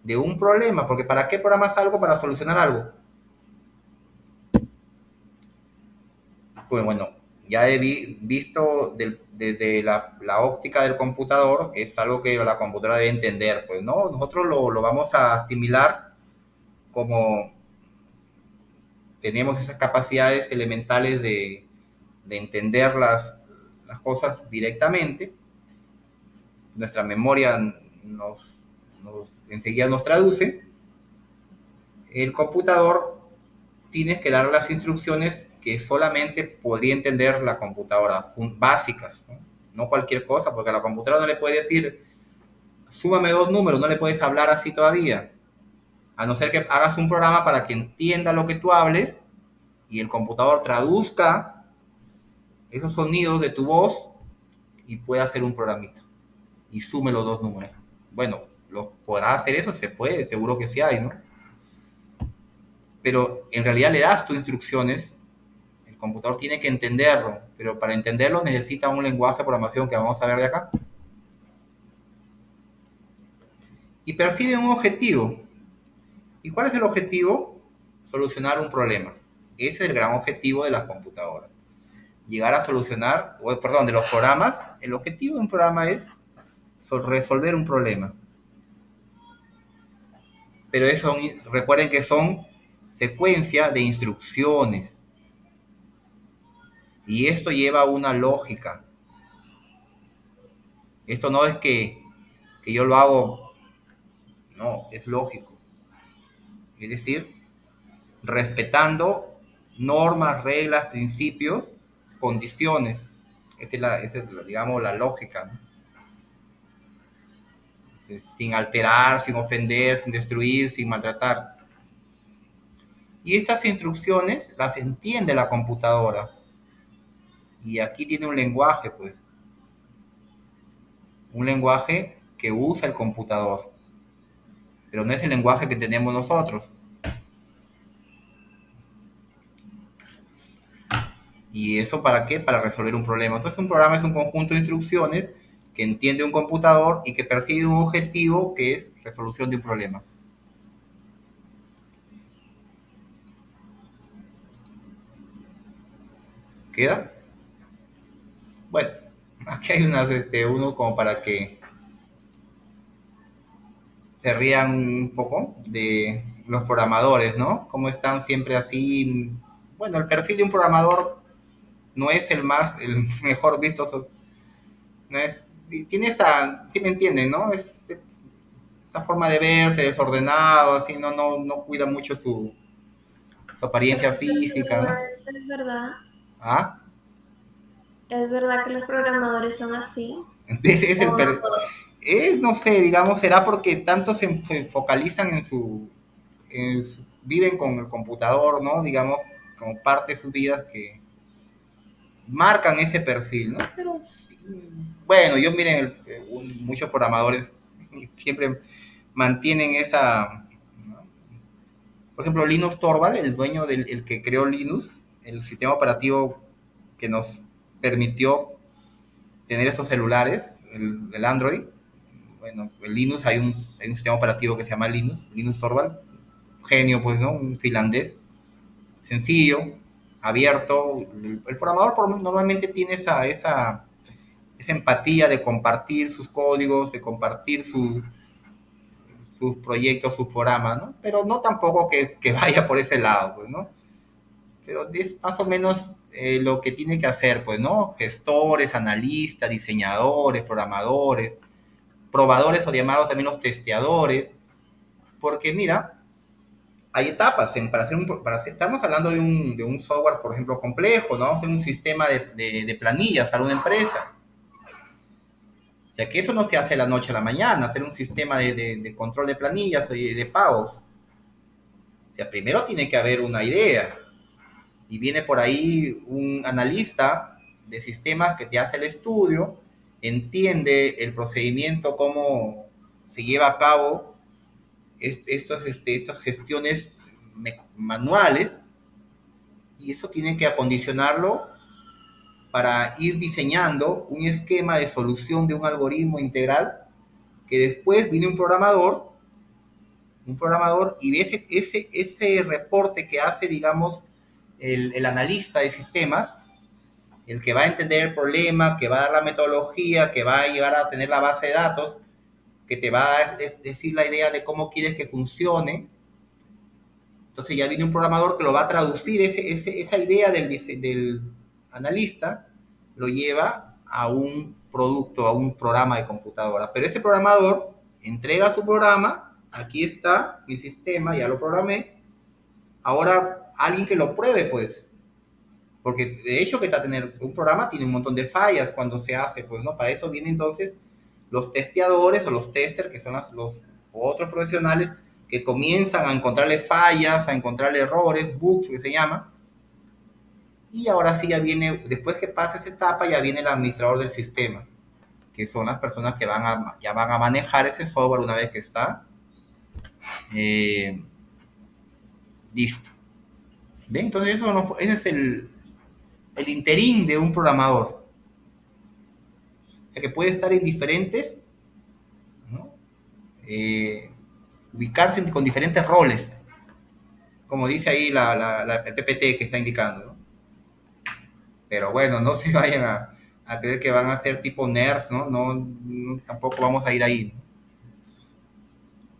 de un problema, porque ¿para qué programas algo? Para solucionar algo. Pues bueno, ya he visto desde la óptica del computador, es algo que la computadora debe entender, pues no, nosotros lo vamos a asimilar como tenemos esas capacidades elementales de entender las cosas directamente, nuestra memoria enseguida nos traduce, el computador tienes que dar las instrucciones que solamente podría entender la computadora, básicas, ¿no? No cualquier cosa, porque a la computadora no le puedes decir, súmame dos números, no le puedes hablar así todavía, a no ser que hagas un programa para que entienda lo que tú hables y el computador traduzca esos sonidos de tu voz y pueda hacer un programita y sume los dos números. Bueno, ¿podrá hacer eso? Se puede, seguro que sí hay, ¿no? Pero en realidad le das tus instrucciones, el computador tiene que entenderlo, pero para entenderlo necesita un lenguaje de programación que vamos a ver de acá. Y percibe un objetivo. ¿Y cuál es el objetivo? Solucionar un problema. Ese es el gran objetivo de las computadoras. Llegar a solucionar, perdón, de los programas, el objetivo de un programa es resolver un problema. Pero eso, recuerden que son secuencia de instrucciones. Y esto lleva a una lógica. Esto no es que yo lo hago, no, es lógico. Es decir, respetando normas, reglas, principios, condiciones. Esta es digamos, la lógica, ¿no? Sin alterar, sin ofender, sin destruir, sin maltratar. Y estas instrucciones las entiende la computadora. Y aquí tiene un lenguaje, pues. Un lenguaje que usa el computador. Pero no es el lenguaje que tenemos nosotros. ¿Y eso para qué? Para resolver un problema. Entonces un programa es un conjunto de instrucciones que entiende un computador y que persigue un objetivo que es resolución de un problema. ¿Queda? Bueno, aquí hay uno como para que se rían un poco de los programadores, ¿no? Cómo están siempre así. Bueno, el perfil de un programador no es el mejor visto, no es, tiene esa, ¿sí me entienden, no? Esa forma de verse desordenado, así, no cuida mucho su apariencia
Profesor,
física,
pero
¿no?
eso es verdad.
¿Ah?
¿Es verdad que los programadores son así?
Es
¿O no?
no sé, digamos, será porque tanto se focalizan viven con el computador, ¿no? Digamos, como parte de sus vidas que marcan ese perfil, ¿no? Pero, bueno, yo miren, muchos programadores siempre mantienen esa, ¿no? Por ejemplo, Linus Torvald, el dueño el que creó Linux, el sistema operativo que nos permitió tener estos celulares, el Android, bueno, el Linux, hay un sistema operativo que se llama Linus Torvald, genio, pues, ¿no? Un finlandés, sencillo, abierto. El programador normalmente tiene esa empatía de compartir sus códigos, de compartir sus proyectos, sus programas, ¿no? Pero no tampoco que vaya por ese lado, pues, ¿no? pero es más o menos lo que tiene que hacer, pues, ¿no? Gestores, analistas, diseñadores, programadores, probadores o llamados también los testeadores, porque mira, hay etapas estamos hablando de un software, por ejemplo, complejo, ¿no? Vamos a hacer un sistema de planillas para una empresa. O sea, que eso no se hace de la noche a la mañana, hacer un sistema de control de planillas y de pagos. O sea, primero tiene que haber una idea. Y viene por ahí un analista de sistemas que te hace el estudio, entiende el procedimiento, cómo se lleva a cabo estas gestiones manuales, y eso tiene que acondicionarlo para ir diseñando un esquema de solución de un algoritmo integral, que después viene un programador y ese reporte que hace, digamos, el analista de sistemas, el que va a entender el problema, que va a dar la metodología, que va a llegar a tener la base de datos, que te va a decir la idea de cómo quieres que funcione. Entonces ya viene un programador que lo va a traducir, esa idea del analista, lo lleva a un producto, a un programa de computadora. Pero ese programador entrega su programa, aquí está mi sistema, ya lo programé, ahora alguien que lo pruebe, pues. Porque de hecho que tener un programa tiene un montón de fallas cuando se hace, pues, ¿no? Para eso vienen entonces los testeadores o los testers, que son los otros profesionales que comienzan a encontrarle fallas, a encontrarle errores, bugs, que se llama. Y ahora sí ya viene, después que pasa esa etapa, ya viene el administrador del sistema, que son las personas que ya van a manejar ese software una vez que está listo. ¿Ven? Entonces ese es el interín de un programador. O sea, que puede estar en diferentes, ¿no? Ubicarse con diferentes roles, como dice ahí el PPT que está indicando, ¿no? Pero bueno, no se vayan a creer que van a ser tipo nerds, ¿no? No, tampoco vamos a ir ahí, ¿no?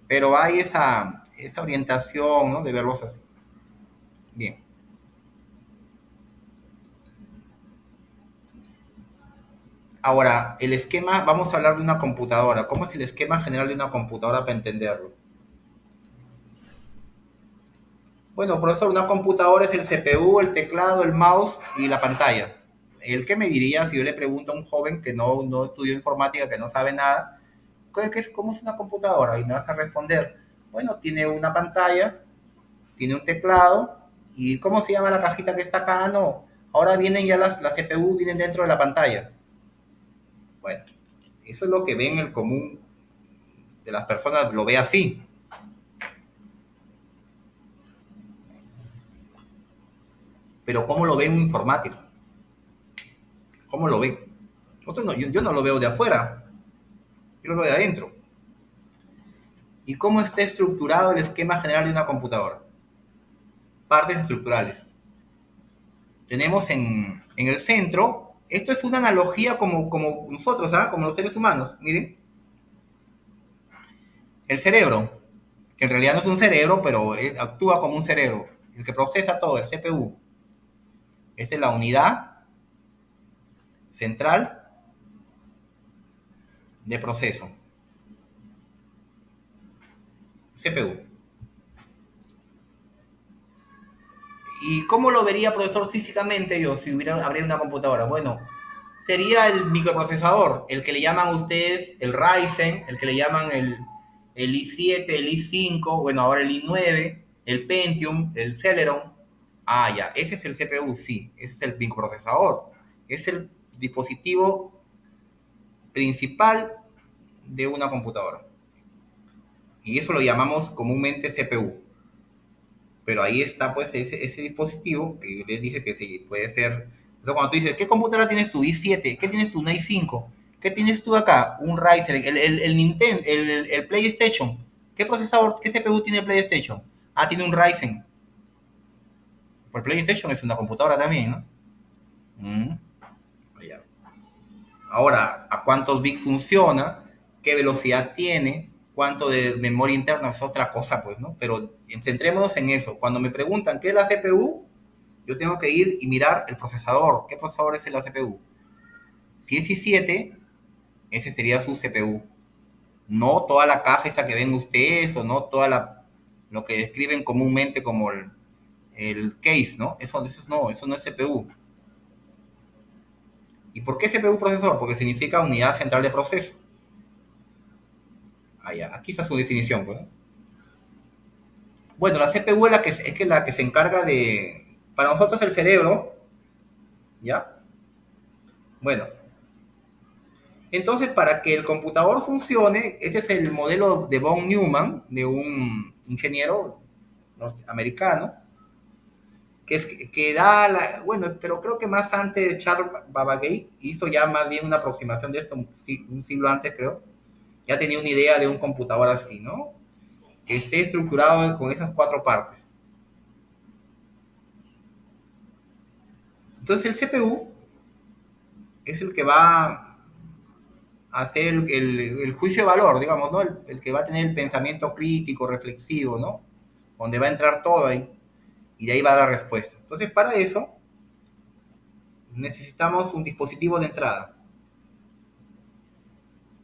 Pero hay esa orientación, ¿no? De verlos así. Bien. Ahora, el esquema, vamos a hablar de una computadora. ¿Cómo es el esquema general de una computadora para entenderlo? Bueno, profesor, una computadora es el CPU, el teclado, el mouse y la pantalla. ¿El qué me diría si yo le pregunto a un joven que no estudió informática, que no sabe nada, cómo es una computadora? Y me vas a responder, bueno, tiene una pantalla, tiene un teclado, ¿y cómo se llama la cajita que está acá? No, ahora vienen ya las CPU, vienen dentro de la pantalla. Bueno, eso es lo que ven el común de las personas, lo ve así. Pero ¿cómo lo ve un informático? ¿Cómo lo ve? Yo no lo veo de afuera, yo lo veo de adentro. ¿Y cómo está estructurado el esquema general de una computadora? Partes estructurales. Tenemos en el centro, esto es una analogía como nosotros, ¿ah? Como los seres humanos, miren. El cerebro, que en realidad no es un cerebro, pero actúa como un cerebro, el que procesa todo, el CPU. Esta es la unidad central de proceso. CPU. ¿Y cómo lo vería, profesor, físicamente yo si habría una computadora? Bueno, sería el microprocesador, el que le llaman ustedes el Ryzen, el que le llaman el i7, el i5, bueno, ahora el i9, el Pentium, el Celeron. Ah, ya, ese es el CPU, sí, ese es el microprocesador. Es el dispositivo principal de una computadora. Y eso lo llamamos comúnmente CPU. Pero ahí está pues ese dispositivo que les dije que sí, puede ser. Entonces, cuando tú dices, ¿qué computadora tienes tú? i7, ¿qué tienes tú? Un i5. ¿Qué tienes tú acá? Un Ryzen, el Nintendo, el PlayStation. ¿Qué procesador, qué CPU tiene el PlayStation? Ah, tiene un Ryzen. Pues el PlayStation es una computadora también, ¿no? Ahora, ¿a cuántos bits funciona? ¿Qué velocidad tiene? ¿Cuánto de memoria interna? Es otra cosa, pues, ¿no? Pero centrémonos en eso. Cuando me preguntan qué es la CPU, yo tengo que ir y mirar el procesador. ¿Qué procesador es la CPU? Si es i7, ese sería su CPU. No toda la caja esa que ven ustedes, o no lo que describen comúnmente como el case, ¿no? Eso no es CPU. ¿Y por qué CPU procesor? Porque significa unidad central de proceso. Aquí está su definición, pues, ¿no? Bueno, la CPU es la que se encarga de... Para nosotros el cerebro, ¿ya? Bueno, entonces para que el computador funcione, este es el modelo de von Neumann, de un ingeniero americano, que da bueno, pero creo que más antes Charles Babbage hizo ya más bien una aproximación de esto, un siglo antes creo, ya tenía una idea de un computador así, ¿no? Que esté estructurado con esas cuatro partes. Entonces el CPU es el que va a hacer el juicio de valor, digamos, ¿no? El que va a tener el pensamiento crítico, reflexivo, ¿no? Donde va a entrar todo ahí y de ahí va a dar la respuesta. Entonces para eso necesitamos un dispositivo de entrada.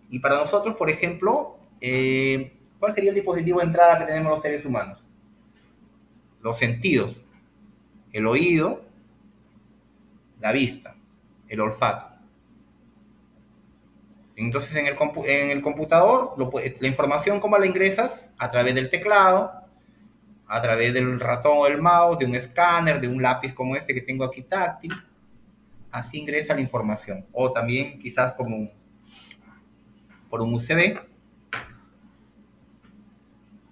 Y para nosotros, por ejemplo, ¿cuál sería el dispositivo de entrada que tenemos los seres humanos? Los sentidos, el oído, la vista, el olfato. Entonces en el computador, la información, ¿cómo la ingresas? A través del teclado, a través del ratón o el mouse, de un escáner, de un lápiz como este que tengo aquí táctil. Así ingresa la información. O también quizás por un USB.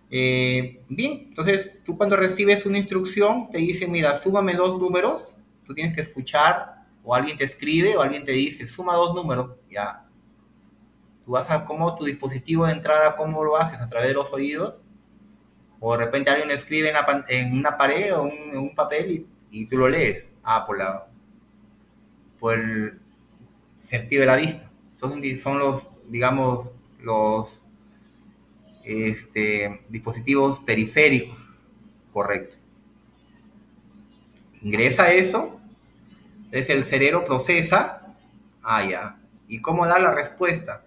Bien, entonces tú cuando recibes una instrucción te dice, mira, súmame dos números, tú tienes que escuchar, o alguien te escribe, o alguien te dice, suma dos números, ya. Tú vas a cómo tu dispositivo de entrada, cómo lo haces, a través de los oídos, o de repente alguien lo escribe en una pared o en un papel y tú lo lees. Por el sentido de la vista. Son los, digamos, los dispositivos periféricos, correcto. Ingresa eso, entonces el cerebro procesa, ya. ¿Y cómo da la respuesta?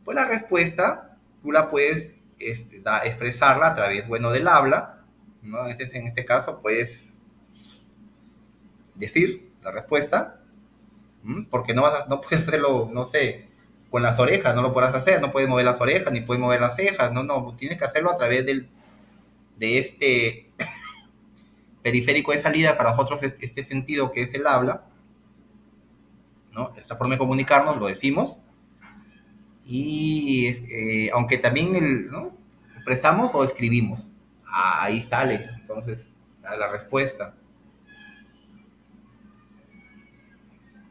Pues la respuesta tú la puedes expresarla a través, bueno, del habla, ¿no? En este caso puedes decir la respuesta, porque no puedes hacerlo, no sé, con las orejas, no lo podrás hacer, no puedes mover las orejas, ni puedes mover las cejas, no, tienes que hacerlo a través de este periférico de salida para nosotros, este sentido que es el habla, ¿no? Esta forma de comunicarnos, lo decimos, y aunque también ¿no? expresamos o escribimos, ahí sale entonces la respuesta,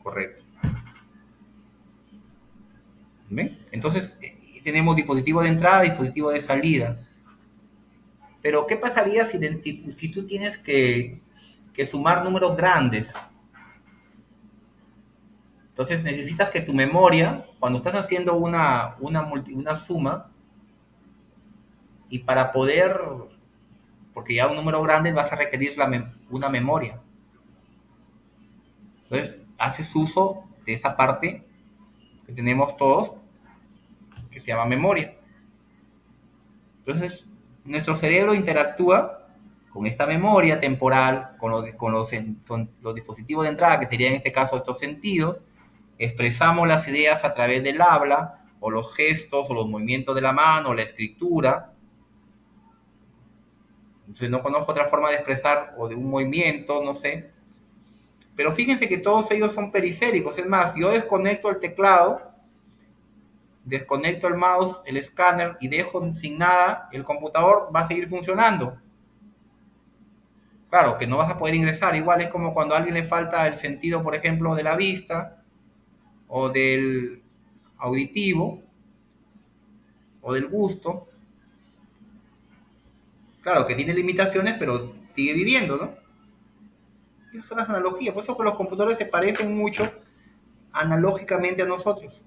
correcto. ¿Ven? Entonces tenemos dispositivo de entrada, dispositivo de salida. Pero ¿qué pasaría si tú tienes que sumar números grandes? Entonces necesitas que tu memoria, cuando estás haciendo una suma, y para poder, porque ya un número grande vas a requerir una memoria. Entonces haces uso de esa parte que tenemos todos, que se llama memoria. Entonces nuestro cerebro interactúa con esta memoria temporal, con los dispositivos de entrada, que serían en este caso estos sentidos. Expresamos las ideas a través del habla, o los gestos, o los movimientos de la mano, o la escritura. Entonces no conozco otra forma de expresar, o de un movimiento, no sé. Pero fíjense que todos ellos son periféricos. Es más, yo desconecto el teclado, desconecto el mouse, el escáner, y dejo sin nada, el computador va a seguir funcionando. Claro, que no vas a poder ingresar. Igual es como cuando a alguien le falta el sentido, por ejemplo, de la vista, o del auditivo, o del gusto. Claro, que tiene limitaciones, pero sigue viviendo, ¿no? Esas son las analogías. Por eso que los computadores se parecen mucho analógicamente a nosotros.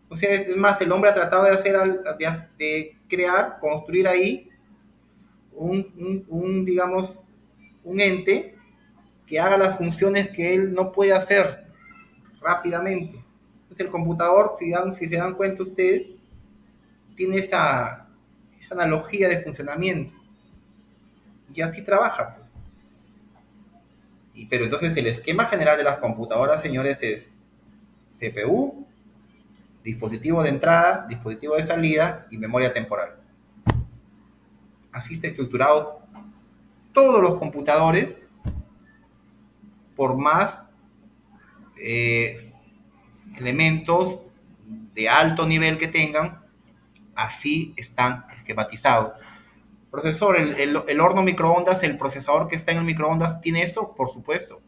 O sea, es más, el hombre ha tratado de crear, construir ahí digamos, un ente que haga las funciones que él no puede hacer rápidamente. Entonces el computador, si se dan cuenta ustedes, tiene esa analogía de funcionamiento y así trabaja. Pero entonces el esquema general de las computadoras, señores, es CPU, dispositivo de entrada, dispositivo de salida y memoria temporal. Así está estructurado todos los computadores, por más elementos de alto nivel que tengan, así están esquematizados. Profesor, el horno microondas, el procesador que está en el microondas, ¿tiene esto? Por supuesto.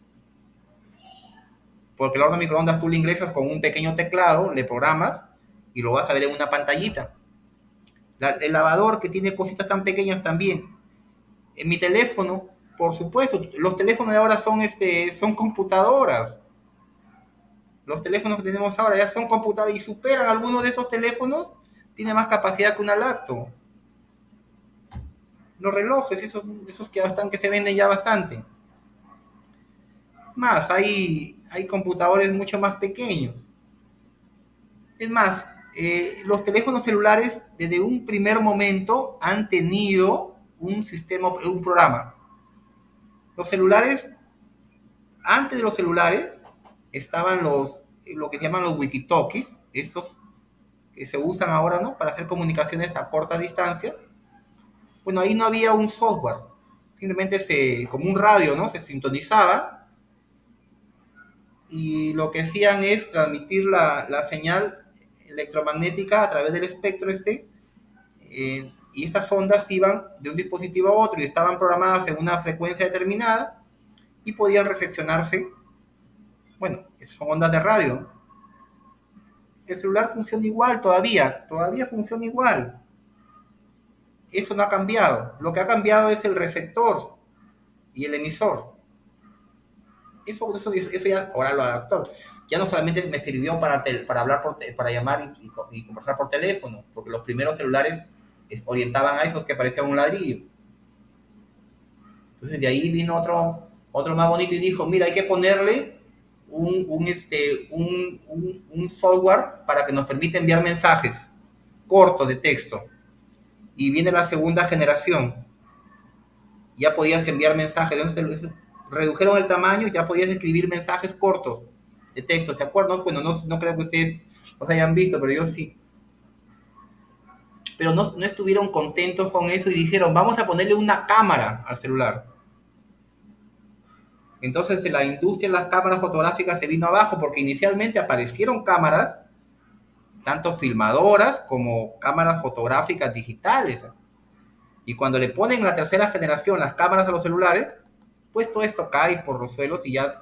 Porque el horno microondas tú le ingresas con un pequeño teclado, le programas y lo vas a ver en una pantallita. El lavador que tiene cositas tan pequeñas también. En mi teléfono, por supuesto, los teléfonos de ahora son computadoras. Los teléfonos que tenemos ahora ya son computadoras y superan algunos de esos teléfonos, tiene más capacidad que una laptop. Los relojes, esos que se venden ya bastante. Más, hay computadores mucho más pequeños. Es más, los teléfonos celulares desde un primer momento han tenido un programa. Los celulares, antes de los celulares, estaban lo que se llaman los walkie-talkies, estos que se usan ahora, ¿no?, para hacer comunicaciones a corta distancia. Bueno, ahí no había un software, simplemente como un radio, ¿no?, se sintonizaba y lo que hacían es transmitir la señal electromagnética a través del espectro y estas ondas iban de un dispositivo a otro y estaban programadas en una frecuencia determinada y podían recepcionarse. Bueno, esas son ondas de radio. El celular funciona igual todavía funciona igual. Eso no ha cambiado. Lo que ha cambiado es el receptor y el emisor. Eso ya ahora lo adaptó. Ya no solamente me sirvió para hablar, para llamar y conversar por teléfono, porque los primeros celulares orientaban a esos que parecían un ladrillo. Entonces de ahí vino otro más bonito y dijo, mira, hay que ponerle un software para que nos permita enviar mensajes cortos de texto. Y viene la segunda generación. Ya podías enviar mensajes. Entonces, redujeron el tamaño y ya podías escribir mensajes cortos de texto. ¿Se acuerdan? Bueno, no creo que ustedes los hayan visto, pero yo sí. Pero no estuvieron contentos con eso y dijeron, vamos a ponerle una cámara al celular. Entonces la industria de las cámaras fotográficas se vino abajo porque inicialmente aparecieron cámaras, tanto filmadoras como cámaras fotográficas digitales. Y cuando le ponen la tercera generación las cámaras a los celulares, pues todo esto cae por los suelos y ya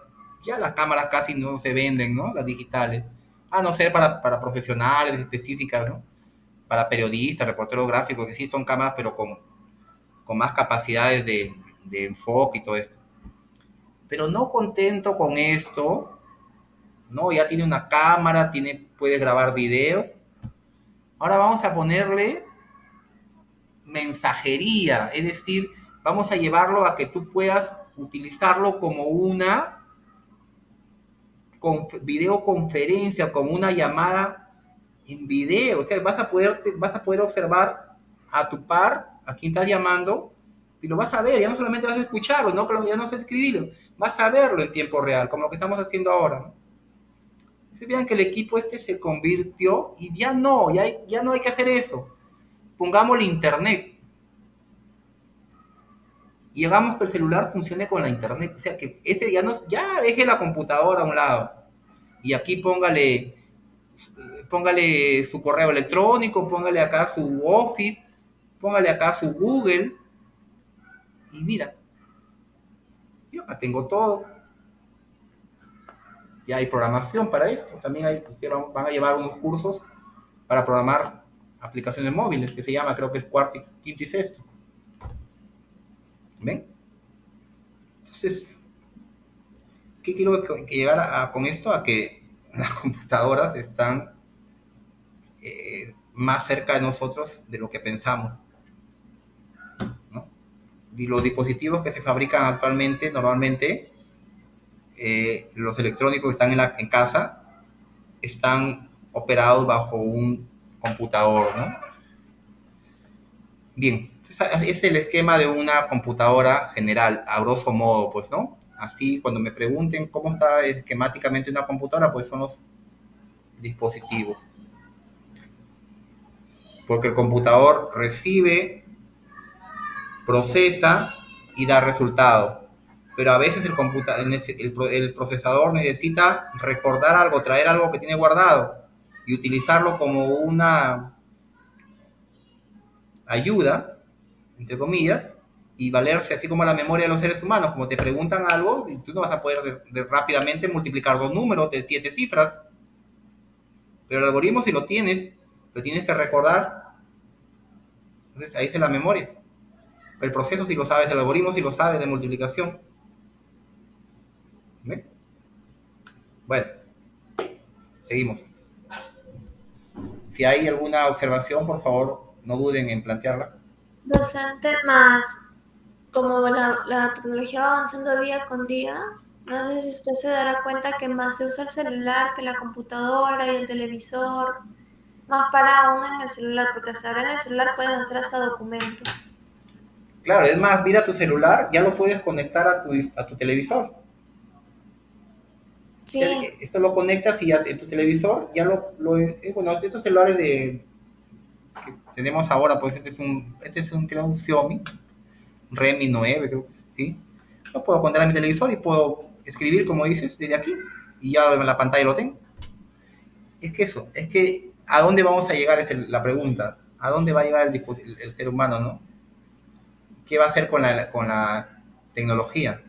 las cámaras casi no se venden, ¿no? Las digitales. A no ser para profesionales específicas, ¿no? Para periodistas, reporteros gráficos, que sí son cámaras, pero con más capacidades de enfoque y todo esto. Pero no contento con esto, ¿no? Ya tiene una cámara, puede grabar video. Ahora vamos a ponerle mensajería, es decir, vamos a llevarlo a que tú puedas utilizarlo como una videoconferencia, como una llamada en video. O sea, vas a poder observar a tu par, a quien estás llamando, y lo vas a ver, ya no solamente vas a escucharlo, ¿no? Ya no vas a escribirlo, vas a verlo en tiempo real, como lo que estamos haciendo ahora, ¿no? Si vean que el equipo se convirtió y ya no hay que hacer eso. Pongámosle internet y hagamos que el celular funcione con la internet. O sea, que ya deje la computadora a un lado y aquí póngale su correo electrónico, póngale acá su Office, póngale acá su Google y mira, yo acá tengo todo. Ya hay programación para esto. También van a llevar unos cursos para programar aplicaciones móviles, que se llama, creo que es cuarto, quinto y sexto. ¿Ven? Entonces, ¿qué quiero llegar con esto? A que las computadoras están más cerca de nosotros de lo que pensamos, ¿no? los dispositivos que se fabrican actualmente, normalmente, los electrónicos que están en casa, están operados bajo un computador, ¿no? Bien, es el esquema de una computadora general, a grosso modo, pues, ¿no? Así, cuando me pregunten cómo está esquemáticamente una computadora, pues son los dispositivos. Porque el computador recibe, procesa y da resultado. Pero a veces el procesador necesita recordar algo, traer algo que tiene guardado y utilizarlo como una ayuda, entre comillas, y valerse así como la memoria de los seres humanos. Como te preguntan algo, y tú no vas a poder rápidamente multiplicar dos números de 7 cifras, pero el algoritmo si lo tienes que recordar. Entonces ahí está la memoria. El proceso si lo sabes, el algoritmo si lo sabes de multiplicación. ¿Ve? Bueno, seguimos. Si hay alguna observación, por favor, no duden en plantearla.
Docente, más como la tecnología va avanzando día con día, no sé si usted se dará cuenta que más se usa el celular que la computadora y el televisor, más para uno en el celular, porque hasta ahora en el celular puedes hacer hasta documentos.
Claro, es más, mira tu celular, ya lo puedes conectar a tu televisor.
Sí,
Esto lo conectas y ya en tu televisor, ya bueno, estos celulares que tenemos ahora, pues creo un Xiaomi, Redmi 9, creo que sí. Lo puedo poner a mi televisor y puedo escribir, como dices, desde aquí, y ya en la pantalla lo tengo. Es que ¿a dónde vamos a llegar? Es la pregunta. ¿A dónde va a llegar el ser humano, no? ¿Qué va a hacer con la tecnología?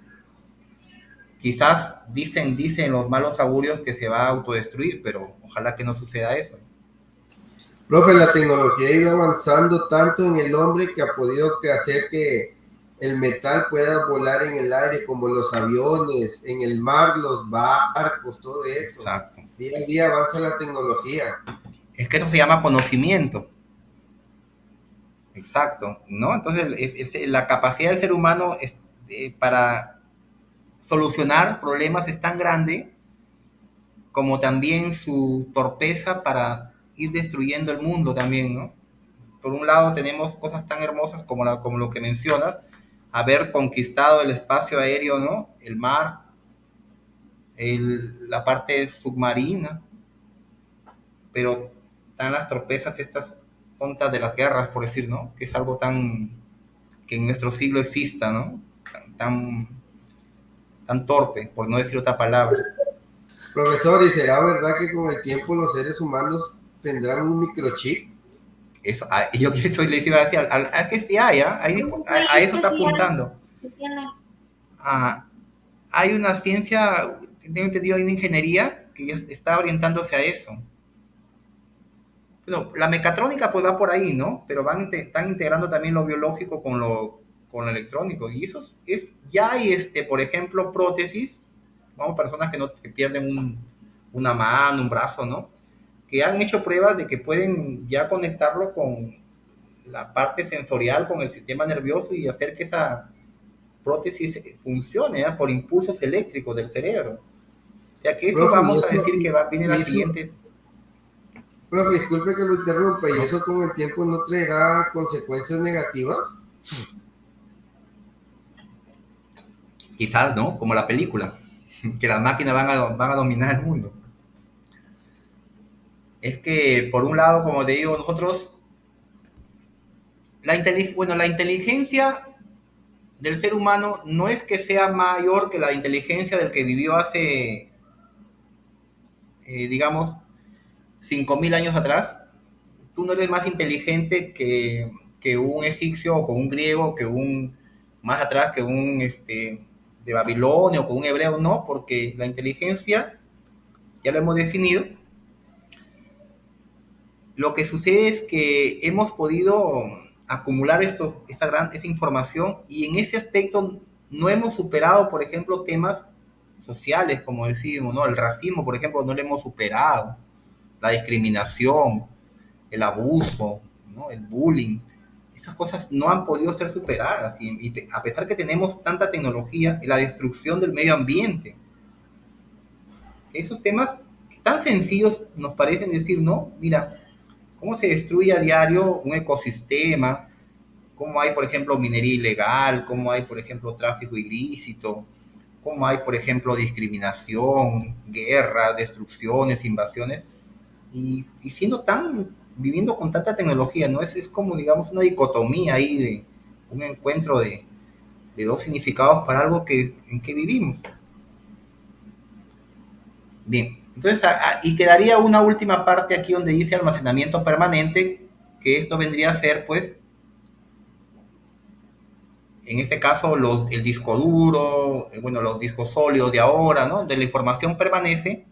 Quizás dicen los malos augurios que se va a autodestruir, pero ojalá que no suceda eso.
Profe, la tecnología ha ido avanzando tanto en el hombre que ha podido hacer que el metal pueda volar en el aire, como los aviones, en el mar, los barcos, todo eso.
Exacto.
Día a día avanza la tecnología.
Es que eso se llama conocimiento. Exacto, ¿no? Entonces, la capacidad del ser humano para solucionar problemas es tan grande como también su torpeza para ir destruyendo el mundo también, ¿no? Por un lado tenemos cosas tan hermosas como lo que mencionas, haber conquistado el espacio aéreo, ¿no? El mar, la parte submarina, pero están las torpezas estas tontas de las guerras, por decir, ¿no? Que es algo tan que en nuestro siglo exista, ¿no? Tan, tan torpe, por no decir otra palabra.
Profesor, ¿y será verdad que con el tiempo los seres humanos tendrán un microchip?
Eso, eso les iba a decir, a que sí hay, a
es
eso
que
está
sí,
apuntando.
tiene.
Hay una ciencia, tengo entendido, hay una ingeniería que ya está orientándose a eso. Bueno, la mecatrónica pues va por ahí, ¿no? Pero están integrando también lo biológico con lo electrónico. Y eso ya hay, por ejemplo, prótesis, vamos, personas que pierden una mano, un brazo, ¿no? Que han hecho pruebas de que pueden ya conectarlo con la parte sensorial, con el sistema nervioso y hacer que esa prótesis funcione, ¿eh? Por impulsos eléctricos del cerebro. O sea que eso
Profe,
vamos a decir que viene la siguiente.
Profe, disculpe que lo interrumpa, ¿y eso con el tiempo no traerá consecuencias negativas?
Quizás, ¿no? Como la película, que las máquinas van a dominar el mundo. Es que, por un lado, como te digo, nosotros, la inteligencia del ser humano no es que sea mayor que la inteligencia del que vivió hace, digamos, 5.000 años atrás. Tú no eres más inteligente que un egipcio o que un griego, más atrás, que un de Babilonia o que un hebreo, no, porque la inteligencia, ya lo hemos definido. Lo que sucede es que hemos podido acumular esa información y en ese aspecto no hemos superado, por ejemplo, temas sociales, como decimos, ¿no? El racismo, por ejemplo, no lo hemos superado, la discriminación, el abuso, ¿no? El bullying. esas cosas no han podido ser superadas. Y a pesar que tenemos tanta tecnología, la destrucción del medio ambiente, esos temas tan sencillos nos parecen decir, no, mira, cómo se destruye a diario un ecosistema, cómo hay, por ejemplo, minería ilegal, cómo hay, por ejemplo, tráfico ilícito, cómo hay, por ejemplo, discriminación, guerra, destrucciones, invasiones, y siendo tan, viviendo con tanta tecnología, ¿no? Es como, digamos, una dicotomía ahí de un encuentro de dos significados para algo en que vivimos. Bien, entonces, y quedaría una última parte aquí donde dice almacenamiento permanente, que esto vendría a ser, pues, en este caso, el disco duro, bueno, los discos sólidos de ahora, ¿no? De la información permanece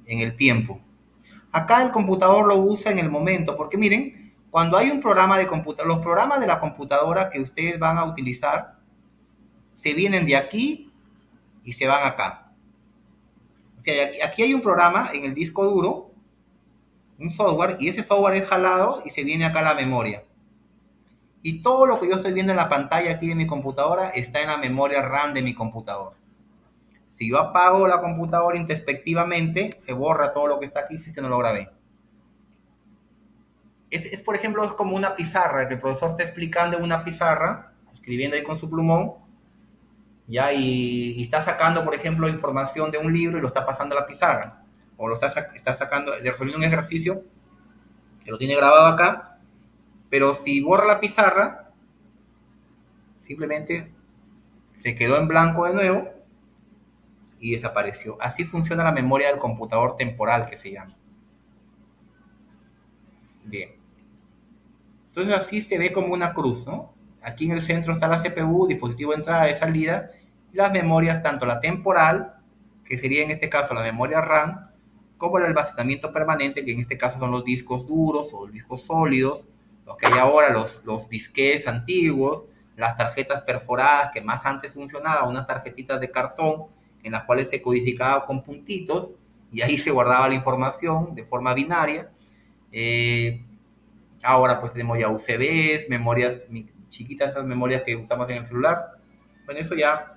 en el tiempo. Acá el computador lo usa en el momento, porque miren, cuando hay un programa de computadora, los programas de la computadora que ustedes van a utilizar, se vienen de aquí y se van acá. O sea, aquí hay un programa en el disco duro, un software, y ese software es jalado y se viene acá a la memoria. Y todo lo que yo estoy viendo en la pantalla aquí de mi computadora está en la memoria RAM de mi computador. Si yo apago la computadora introspectivamente, se borra todo lo que está aquí si es que no lo grabé. Por ejemplo, es como una pizarra, que el profesor está explicando en una pizarra, escribiendo ahí con su plumón, ya, y está sacando, por ejemplo, información de un libro y lo está pasando a la pizarra, o lo está sacando, resolviendo un ejercicio, que lo tiene grabado acá, pero si borra la pizarra, simplemente se quedó en blanco de nuevo y desapareció. Así funciona la memoria del computador temporal, que se llama. Bien. Entonces así se ve como una cruz, ¿no? Aquí en el centro está la CPU, dispositivo de entrada y salida, y las memorias, tanto la temporal, que sería en este caso la memoria RAM, como el almacenamiento permanente, que en este caso son los discos duros o los discos sólidos, los que hay ahora, los disquetes antiguos, las tarjetas perforadas que más antes funcionaban, unas tarjetitas de cartón en las cuales se codificaba con puntitos y ahí se guardaba la información de forma binaria. Ahora pues tenemos ya UCBs, memorias chiquitas, esas memorias que usamos en el celular. Bueno, eso ya.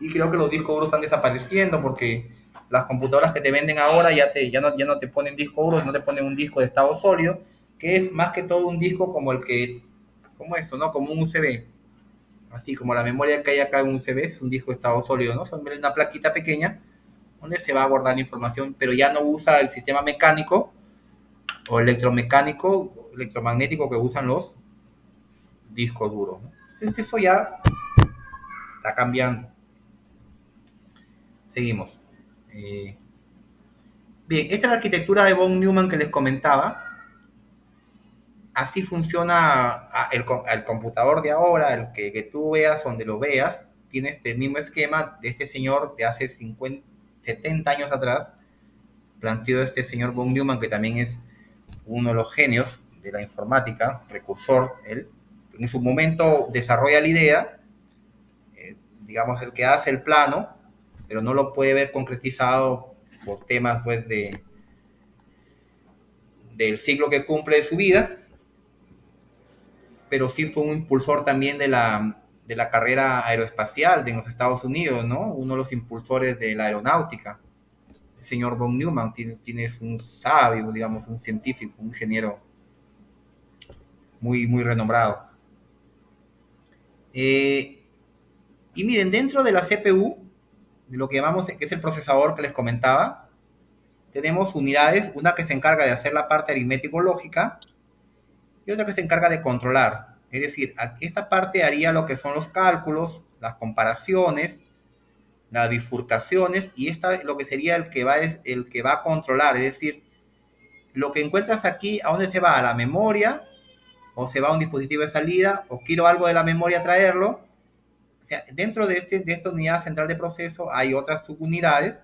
Y creo que los discos duros están desapareciendo porque las computadoras que te venden ahora ya no te ponen disco duro, no te ponen un disco de estado sólido, que es más que todo un disco como como esto, ¿no? Como un USB. Así como la memoria que hay acá en un USB es un disco de estado sólido, ¿no? Son una plaquita pequeña donde se va a guardar la información, pero ya no usa el sistema mecánico o electromecánico, electromagnético que usan los discos duros, ¿no? Entonces eso ya está cambiando. Seguimos. Bien, esta es la arquitectura de von Neumann que les comentaba. Así funciona el computador de ahora, el que tú veas, donde lo veas, tiene este mismo esquema de este señor de hace 70 años atrás. Planteó este señor von Neumann, que también es uno de los genios de la informática, precursor. Él en su momento desarrolla la idea, digamos, el que hace el plano, pero no lo puede ver concretizado por temas pues del ciclo que cumple de su vida, pero sí fue un impulsor también de la carrera aeroespacial de los Estados Unidos, ¿no? Uno de los impulsores de la aeronáutica. El señor von Neumann tiene un sabio, digamos, un científico, un ingeniero muy, muy renombrado. Y miren, dentro de la CPU, de lo que llamamos, que es el procesador que les comentaba, tenemos unidades, una que se encarga de hacer la parte aritmético-lógica y otra que se encarga de controlar. Es decir, esta parte haría lo que son los cálculos, las comparaciones, las bifurcaciones, y esta lo que sería el que va a controlar. Es decir, lo que encuentras aquí, ¿a dónde se va? ¿A la memoria? ¿O se va a un dispositivo de salida? ¿O quiero algo de la memoria traerlo? O sea, dentro de esta unidad central de proceso hay otras subunidades,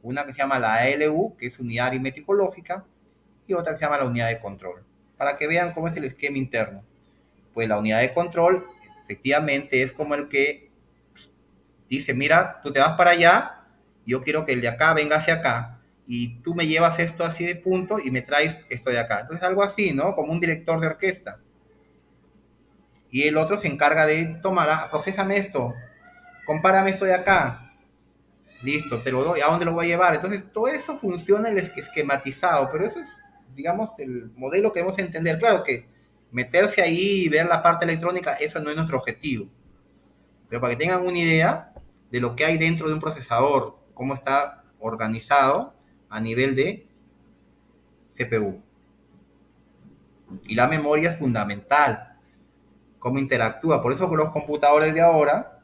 una que se llama la ALU, que es unidad aritmético-lógica, y otra que se llama la unidad de control, para que vean cómo es el esquema interno. Pues la unidad de control, efectivamente, es como el que dice, mira, tú te vas para allá, yo quiero que el de acá venga hacia acá, y tú me llevas esto así de punto y me traes esto de acá. Entonces algo así, ¿no? Como un director de orquesta. y el otro se encarga de, toma, procésame esto, compárame esto de acá, listo, te lo doy, ¿a dónde lo voy a llevar? Entonces, todo eso funciona el esquematizado, pero eso es, digamos, el modelo que debemos entender. Claro que meterse ahí y ver la parte electrónica, eso no es nuestro objetivo. Pero para que tengan una idea de lo que hay dentro de un procesador, cómo está organizado a nivel de CPU. Y la memoria es fundamental, cómo interactúa. Por eso con los computadores de ahora,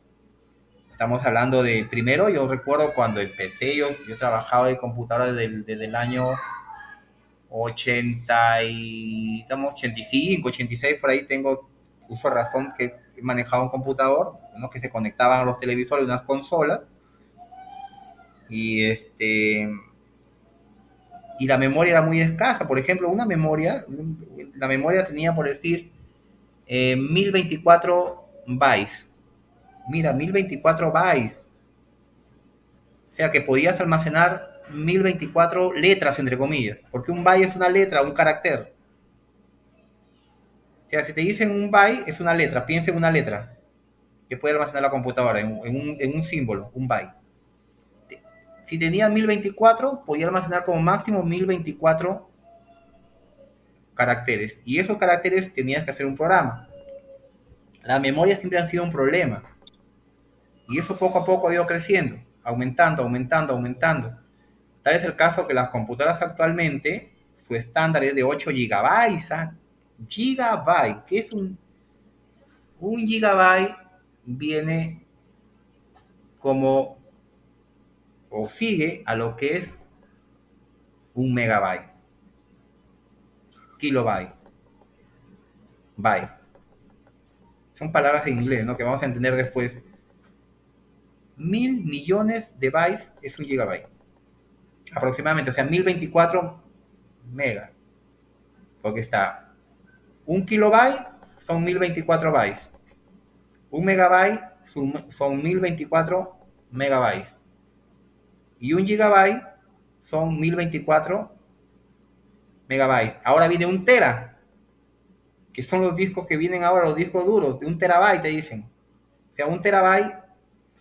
estamos hablando de, primero yo recuerdo cuando empecé, yo trabajaba en computadoras desde el año 80 y, estamos 85, 86, por ahí tengo uso de razón que he manejado un computador, unos que se conectaban a los televisores, unas consolas, y y la memoria era muy escasa. Por ejemplo, la memoria tenía, por decir, 1024 bytes. Mira, 1024 bytes. O sea que podías almacenar 1024 letras, entre comillas, porque un byte es una letra, un carácter. O sea, si te dicen un byte, es una letra, piensa en una letra que puede almacenar la computadora, en un símbolo, un byte. Si tenía 1024, podía almacenar como máximo 1024 caracteres. Y esos caracteres tenías que hacer un programa. La memoria siempre ha sido un problema. Y eso poco a poco ha ido creciendo, aumentando, aumentando, aumentando. Tal es el caso que las computadoras actualmente, su estándar es de 8 gigabytes. ¿Ah? Gigabyte, ¿qué es un gigabyte? Viene como, o sigue a lo que es un megabyte, kilobyte, byte. Son palabras en inglés, ¿no? Que vamos a entender después. 1000 millones de bytes es un gigabyte. Aproximadamente, o sea, 1024 megas. Porque está un kilobyte son 1024 bytes. Un megabyte son 1024 megabytes. Y un gigabyte son 1024 megabytes. Ahora viene un tera, que son los discos que vienen ahora, los discos duros, de un terabyte te dicen. O sea, un terabyte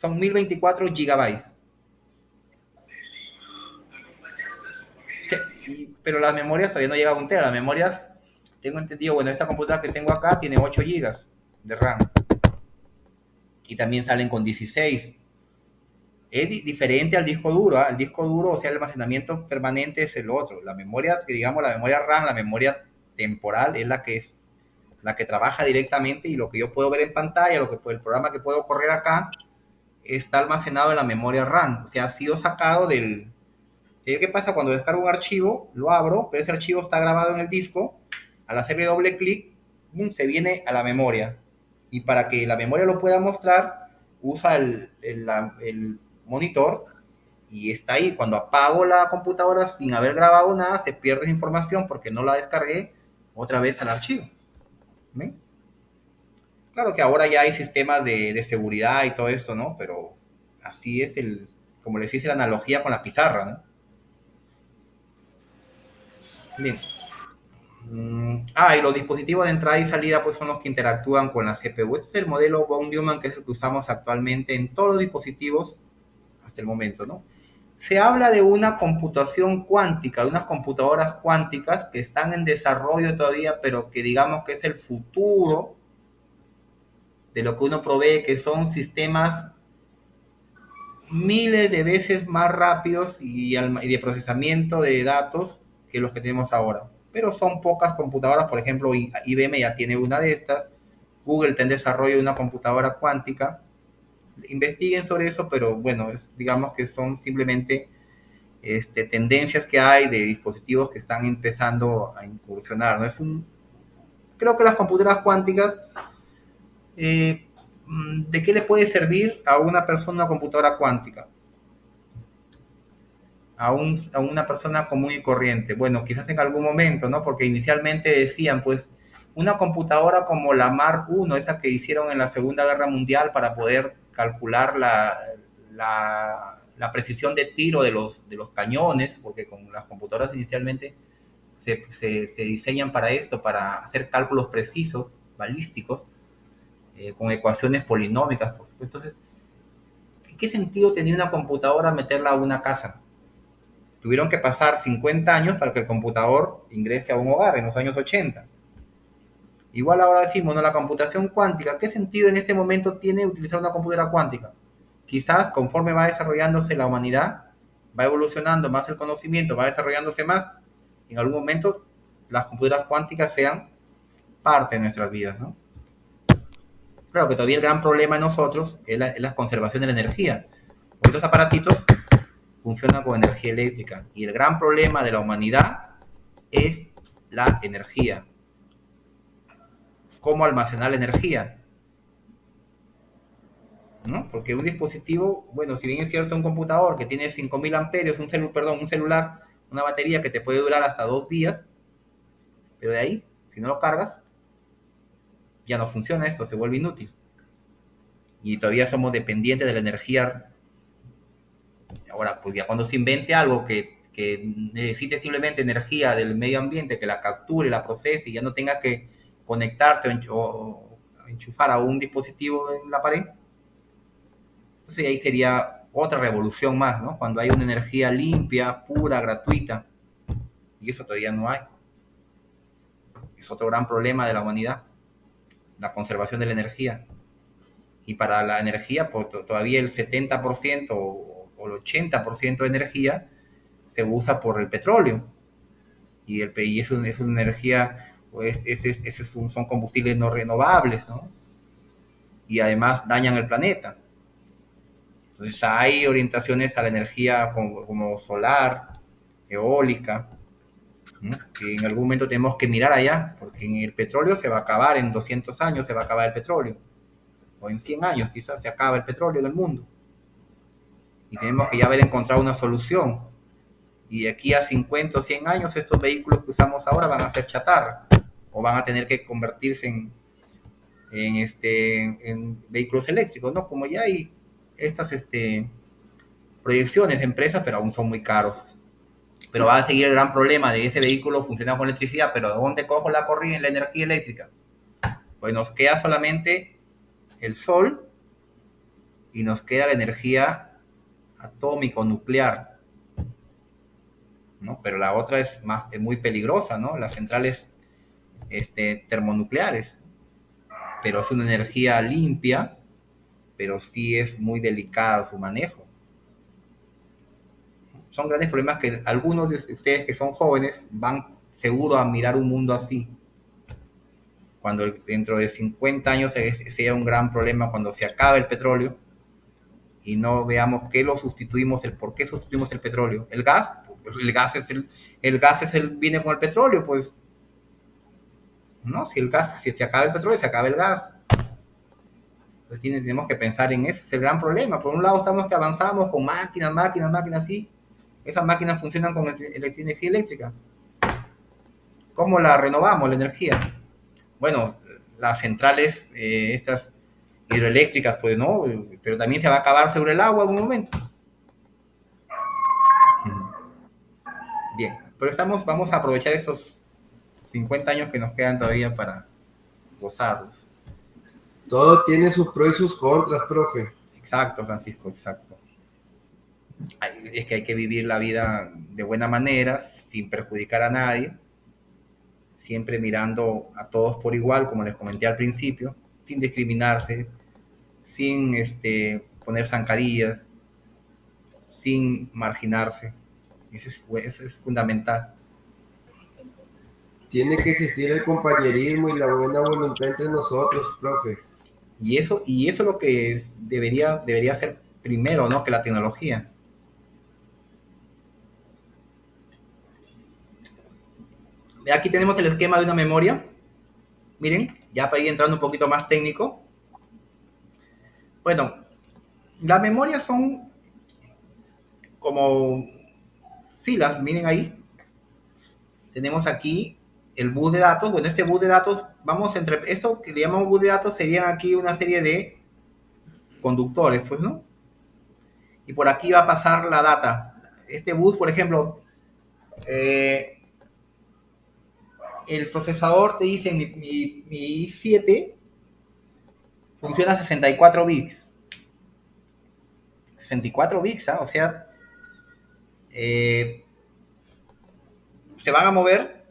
son 1024 gigabytes. Pero las memorias todavía no llegan a un tera. Las memorias, tengo entendido, bueno, esta computadora que tengo acá tiene 8 gigas de RAM. Y también salen con 16. Es diferente al disco duro. ¿Eh? El disco duro, o sea, el almacenamiento permanente es el otro. La memoria, que digamos, la memoria RAM, la memoria temporal, es la que trabaja directamente, y lo que yo puedo ver en pantalla, el programa que puedo correr acá, está almacenado en la memoria RAM. O sea, ha sido sacado del... ¿Qué pasa? Cuando descargo un archivo, lo abro, pero ese archivo está grabado en el disco. Al hacerle doble clic, se viene a la memoria. Y para que la memoria lo pueda mostrar, usa el monitor, y está ahí. Cuando apago la computadora sin haber grabado nada, se pierde esa información porque no la descargué otra vez al archivo. ¿Ven? Claro que ahora ya hay sistemas de seguridad y todo esto, ¿no? Pero así es como les dice la analogía con la pizarra, ¿no? Bien. Y los dispositivos de entrada y salida pues son los que interactúan con la CPU. Este es el modelo von Neumann, que es el que usamos actualmente en todos los dispositivos hasta el momento, ¿no? Se habla de una computación cuántica, de unas computadoras cuánticas que están en desarrollo todavía, pero que digamos que es el futuro de lo que uno provee, que son sistemas miles de veces más rápidos y de procesamiento de datos que los que tenemos ahora. Pero son pocas computadoras. Por ejemplo, IBM ya tiene una de estas, Google está en desarrollo de una computadora cuántica. Investiguen sobre eso, pero bueno, digamos que son simplemente tendencias que hay de dispositivos que están empezando a incursionar, ¿no? Creo que las computadoras cuánticas, ¿de qué le puede servir a una persona una computadora cuántica? A una persona común y corriente. Bueno, quizás en algún momento, ¿no? Porque inicialmente decían, pues, una computadora como la Mark I, esa que hicieron en la Segunda Guerra Mundial para poder calcular la precisión de tiro de los cañones, porque con las computadoras inicialmente se diseñan para esto, para hacer cálculos precisos, balísticos. con ecuaciones polinómicas, por supuesto. Entonces, ¿qué sentido tenía una computadora meterla a una casa? Tuvieron que pasar 50 años para que el computador ingrese a un hogar en los años 80. Igual ahora decimos, ¿no? La computación cuántica, ¿qué sentido en este momento tiene utilizar una computadora cuántica? Quizás conforme va desarrollándose la humanidad, va evolucionando más el conocimiento, va desarrollándose más, en algún momento las computadoras cuánticas sean parte de nuestras vidas, ¿no? Claro que todavía el gran problema de nosotros es la conservación de la energía. Estos aparatitos funcionan con energía eléctrica y el gran problema de la humanidad es la energía. ¿Cómo almacenar la energía? ¿No? Porque un dispositivo, bueno, si bien es cierto un computador que tiene 5000 amperios, un celular, una batería que te puede durar hasta 2 días, pero de ahí, si no lo cargas, ya no funciona esto, se vuelve inútil. Y todavía somos dependientes de la energía. Ahora, pues ya cuando se invente algo que necesite simplemente energía del medio ambiente, que la capture, la procese y ya no tenga que conectarte o enchufar a un dispositivo en la pared, entonces ahí sería otra revolución más, ¿no? Cuando hay una energía limpia, pura, gratuita, y eso todavía no hay. Es otro gran problema de la humanidad, la conservación de la energía. Y para la energía, pues todavía el 70% o el 80% de energía se usa por el petróleo. Y es una energía, pues, son combustibles no renovables, ¿no? Y además dañan el planeta. Entonces hay orientaciones a la energía como solar, eólica, ¿no? Que en algún momento tenemos que mirar allá, porque en el petróleo se va a acabar, en 200 años se va a acabar el petróleo, o en 100 años quizás se acaba el petróleo en el mundo. Y tenemos que ya haber encontrado una solución. Y de aquí a 50 o 100 años estos vehículos que usamos ahora van a ser chatarra, o van a tener que convertirse en vehículos eléctricos, ¿no? Como ya hay estas proyecciones de empresas, pero aún son muy caros. Pero va a seguir el gran problema de ese vehículo funcionando con electricidad, pero ¿de dónde cojo la corriente, la energía eléctrica? Pues nos queda solamente el sol y nos queda la energía atómico-nuclear, ¿no? Pero la otra es muy peligrosa, ¿no? Las centrales termonucleares, pero es una energía limpia, pero sí es muy delicado su manejo. Son grandes problemas que algunos de ustedes que son jóvenes van seguro a mirar un mundo así. Cuando dentro de 50 años sea un gran problema cuando se acabe el petróleo y no veamos qué lo sustituimos, por qué sustituimos el petróleo. El gas, viene con el petróleo, pues, ¿no? Si se acaba el petróleo, se acaba el gas. Entonces tenemos que pensar en eso, es el gran problema. Por un lado estamos que avanzamos con máquinas, sí. Esas máquinas funcionan con energía eléctrica. ¿Cómo la renovamos, la energía? Bueno, las centrales, estas hidroeléctricas, pues no, pero también se va a acabar sobre el agua en un momento. Bien, pero vamos a aprovechar estos 50 años que nos quedan todavía para gozarlos.
Todo tiene sus pros y sus contras, profe.
Exacto, Francisco, exacto. Es que hay que vivir la vida de buena manera, sin perjudicar a nadie, siempre mirando a todos por igual, como les comenté al principio, sin discriminarse, sin poner zancadillas, sin marginarse. Eso es fundamental.
Tiene que existir el compañerismo y la buena voluntad entre nosotros, profe.
Y eso es lo que debería ser primero, ¿no? Que la tecnología. Aquí tenemos el esquema de una memoria. Miren, ya para ir entrando un poquito más técnico. Bueno, las memorias son como filas, miren ahí. Tenemos aquí el bus de datos. Bueno, este bus de datos, esto que le llamamos bus de datos serían aquí una serie de conductores, pues, ¿no? Y por aquí va a pasar la data. Este bus, por ejemplo, el procesador te dice mi i7 funciona a 64 bits. 64 bits, ¿ah? O sea, se van a mover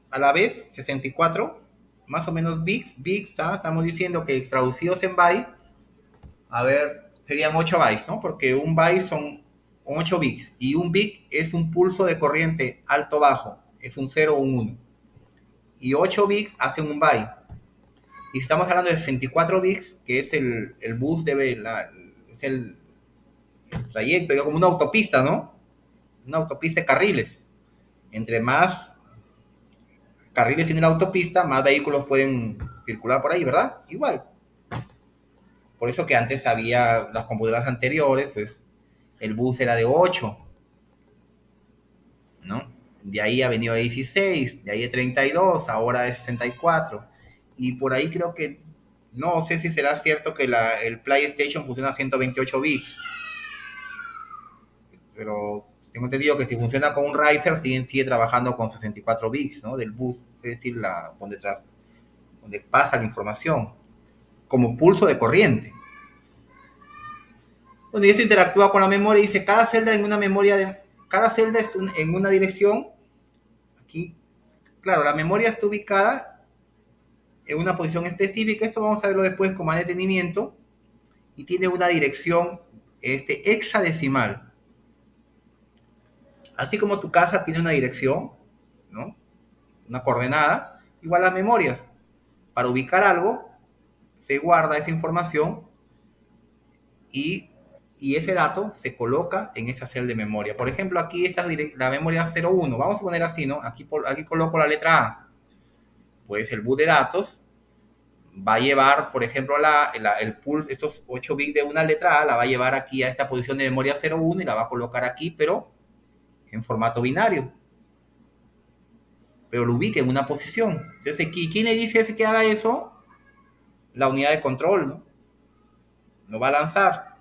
a la vez 64, más o menos bits, ¿ah? Estamos diciendo que traducidos en bytes, a ver, serían 8 bytes, ¿no? Porque un byte son 8 bits, y un bit es un pulso de corriente alto-bajo, es un 0 o un 1. Y 8 bits hacen un byte. Y estamos hablando de 64 bits, que es el bus es el trayecto, como una autopista, ¿no? Una autopista de carriles. Entre más carriles tiene la autopista, más vehículos pueden circular por ahí, ¿verdad? Igual. Por eso que antes había las computadoras anteriores, pues el bus era de 8, ¿no? De ahí ha venido a 16, de ahí a 32, ahora es 64. Y por ahí creo que, no sé si será cierto que el PlayStation funciona a 128 bits. Pero tengo entendido que si funciona con un riser, sigue trabajando con 64 bits, ¿no? Del bus, es decir, donde pasa la información, como pulso de corriente. Bueno, y esto interactúa con la memoria y dice, cada celda en una memoria, cada celda es en una dirección. Aquí, claro, la memoria está ubicada en una posición específica, esto vamos a verlo después con más detenimiento, y tiene una dirección hexadecimal. Así como tu casa tiene una dirección, ¿no? Una coordenada, igual las memorias. Para ubicar algo, se guarda esa información y ese dato se coloca en esa celda de memoria. Por ejemplo, aquí está la memoria 01. Vamos a poner así, ¿no? Aquí coloco la letra A. Pues el bus de datos va a llevar, por ejemplo, estos 8 bits de una letra A, la va a llevar aquí a esta posición de memoria 01 y la va a colocar aquí, pero en formato binario. Pero lo ubique en una posición. Entonces, ¿quién le dice que haga eso? La unidad de control, ¿no? Lo va a lanzar.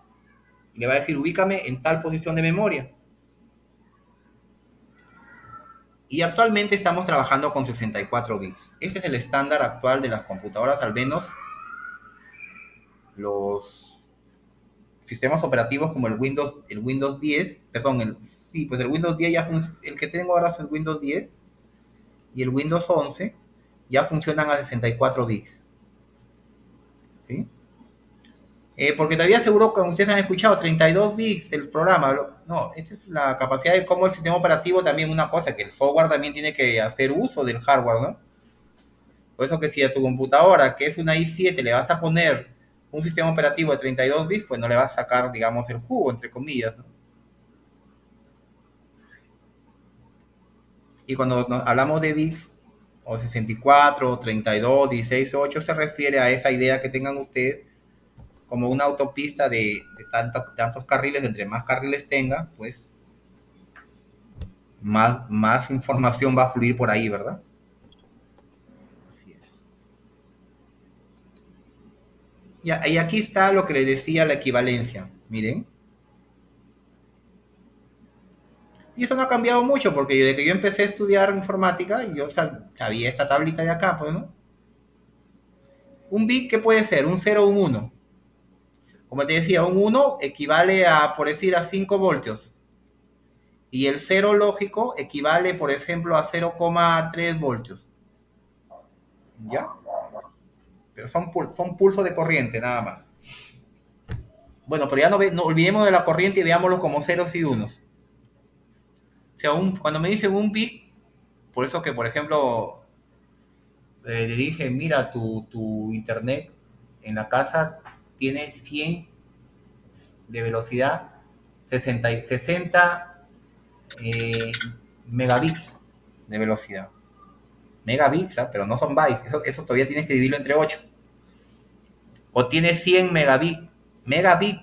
Le va a decir, ubícame en tal posición de memoria. Y actualmente estamos trabajando con 64 bits. Ese es el estándar actual de las computadoras, al menos los sistemas operativos como el Windows 10, perdón, pues el Windows 10 el que tengo ahora es el Windows 10 y el Windows 11 ya funcionan a 64 bits. ¿Sí? Porque todavía seguro que ustedes han escuchado 32 bits el programa. No, esa es la capacidad de cómo el sistema operativo también una cosa, que el software también tiene que hacer uso del hardware, ¿no? Por eso que si a tu computadora, que es una i7, le vas a poner un sistema operativo de 32 bits, pues no le vas a sacar, digamos, el jugo, entre comillas, ¿no? Y cuando hablamos de bits, o 64, 32, 16, 8, se refiere a esa idea que tengan ustedes como una autopista de tantos carriles. Entre más carriles tenga, pues más información va a fluir por ahí, ¿verdad? Así es. Y aquí está lo que les decía, la equivalencia. Miren. Y eso no ha cambiado mucho, porque desde que yo empecé a estudiar informática, yo sabía esta tablita de acá, pues, ¿no? Un bit, ¿qué puede ser? Un 0 o un 1. Como te decía, un 1 equivale a, por decir, a 5 voltios. Y el 0 lógico equivale, por ejemplo, a 0,3 voltios. ¿Ya? Pero son pulsos de corriente, nada más. Bueno, pero ya no olvidemos de la corriente y veámoslo como ceros y unos. O sea, cuando me dicen un bit, por eso que, por ejemplo, le dije, mira, tu internet en la casa tiene 100 de velocidad, 60 megabits de velocidad. Megabits, ¿eh? Pero no son bytes, eso todavía tienes que dividirlo entre 8. O tiene 100 megabits. Megabit,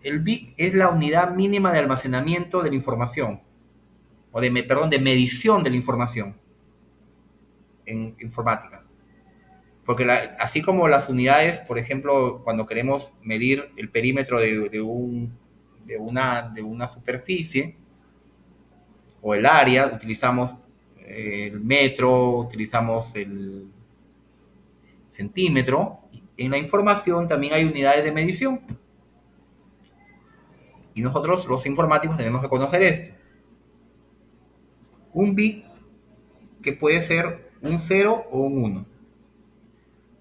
el bit es la unidad mínima de almacenamiento de la información, o de medición de la información en informática. Porque así como las unidades, por ejemplo, cuando queremos medir el perímetro de una superficie o el área, utilizamos el metro, utilizamos el centímetro, en la información también hay unidades de medición. Y nosotros, los informáticos, tenemos que conocer esto. Un bit que puede ser un 0 o un 1.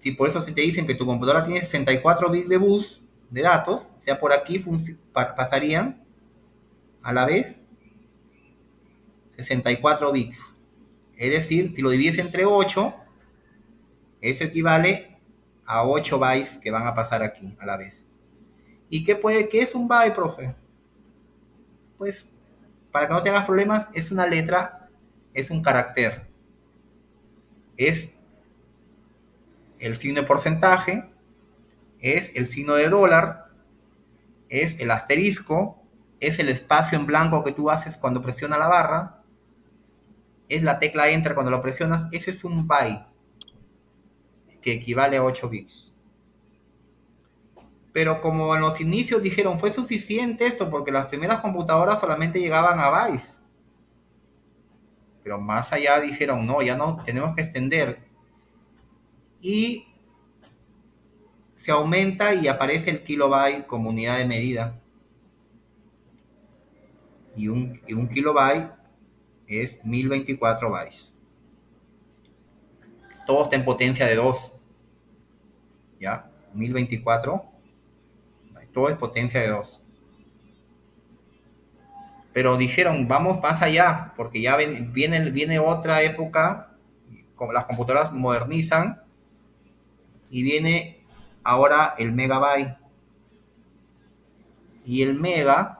Si por eso se te dicen que tu computadora tiene 64 bits de bus de datos, o sea, por aquí pasarían a la vez 64 bits. Es decir, si lo divides entre 8, eso equivale a 8 bytes que van a pasar aquí a la vez. ¿Y qué es un byte, profe? Pues, para que no te hagas problemas, es una letra, es un carácter. Es el signo de porcentaje, es el signo de dólar, es el asterisco, es el espacio en blanco que tú haces cuando presionas la barra, es la tecla Enter cuando lo presionas. Eso es un byte, que equivale a 8 bits. Pero como en los inicios dijeron, fue suficiente esto porque las primeras computadoras solamente llegaban a bytes. Pero más allá dijeron, no, ya no, tenemos que extender. Y se aumenta y aparece el kilobyte como unidad de medida. Y un kilobyte es 1024 bytes. Todo está en potencia de 2. ¿Ya? 1024. Todo es potencia de 2. Pero dijeron, vamos más allá, porque ya viene otra época, como las computadoras modernizan, y viene ahora el megabyte. Y el mega,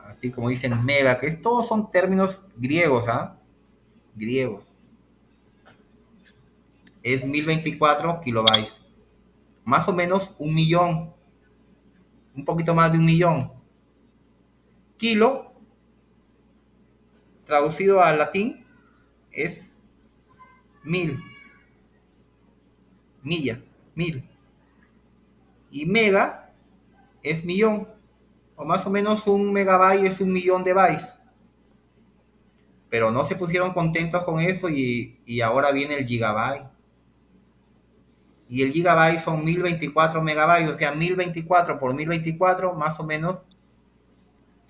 así como dicen mega, que todos son términos griegos, ¿ah? Griegos. Es 1024 kilobytes. Más o menos 1.000.000. Un poquito más de 1.000.000. Kilo, traducido al latín, es 1000. Milla, 1000. Y mega es millón. O más o menos un megabyte es 1.000.000 de bytes. Pero no se pusieron contentos con eso y ahora viene el gigabyte. Y el gigabyte son 1024 megabytes, o sea, 1024 por 1024 más o menos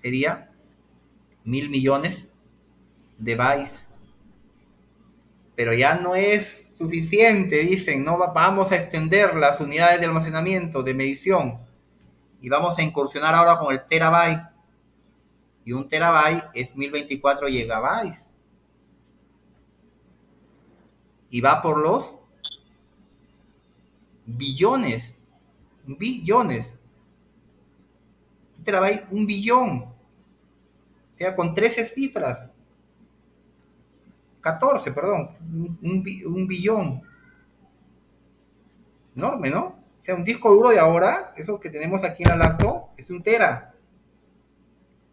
sería 1.000.000.000 de bytes. Pero ya no es suficiente, dicen, no vamos a extender las unidades de almacenamiento, de medición, y vamos a incursionar ahora con el terabyte. Y un terabyte es 1024 gigabytes. Y va por los billones. Billones. Un terabyte, un billón. O sea, con 13 cifras. 14, perdón. Un billón. Enorme, ¿no? O sea, un disco duro de ahora, eso que tenemos aquí en la laptop, es un tera.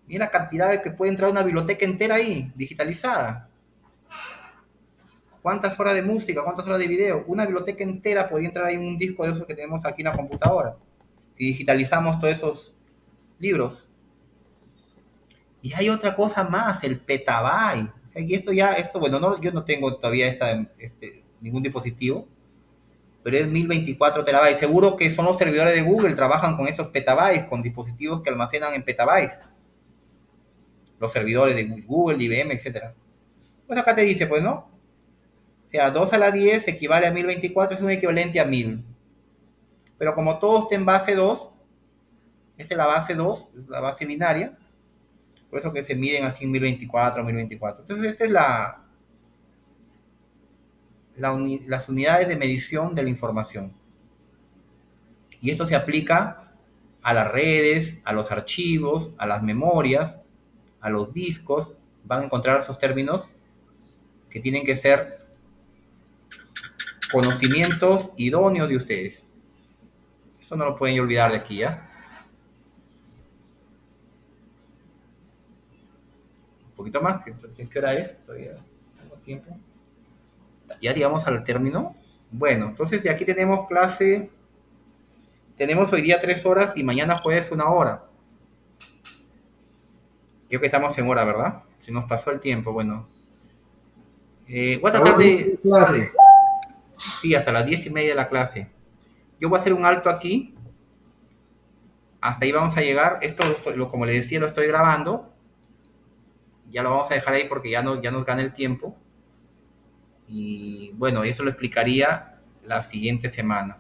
Mira la cantidad de que puede entrar una biblioteca entera ahí, digitalizada. ¿Cuántas horas de música? ¿Cuántas horas de video? Una biblioteca entera podría entrar ahí en un disco de esos que tenemos aquí en la computadora. Si digitalizamos todos esos libros. Y hay otra cosa más, el petabyte. Y esto, bueno, no, yo no tengo todavía ningún dispositivo, pero es 1024 terabytes. Seguro que son los servidores de Google, trabajan con estos petabytes, con dispositivos que almacenan en petabytes. Los servidores de Google, de IBM, etc. Pues acá te dice, pues, ¿no? O sea, 2 a la 10 equivale a 1024, es un equivalente a 1000. Pero como todo está en base 2, esta es la base 2, es la base binaria, por eso que se miden así en 1024, 1024. Entonces, esta es las unidades de medición de la información. Y esto se aplica a las redes, a los archivos, a las memorias, a los discos. Van a encontrar esos términos que tienen que ser conocimientos idóneos de ustedes. Eso no lo pueden olvidar de aquí, ¿ya? Un poquito más, ¿qué hora es? Todavía tengo tiempo. Ya llegamos al término. Bueno, entonces de aquí tenemos clase. Tenemos hoy día 3 horas y mañana jueves 1 hora. Creo que estamos en hora, ¿verdad? Se nos pasó el tiempo, bueno. Voy a tratar de... Sí, hasta las 10:30 de la clase. Yo voy a hacer un alto aquí. Hasta ahí vamos a llegar. Esto, como les decía, lo estoy grabando. Ya lo vamos a dejar ahí porque ya nos gana el tiempo. Y bueno, eso lo explicaría la siguiente semana.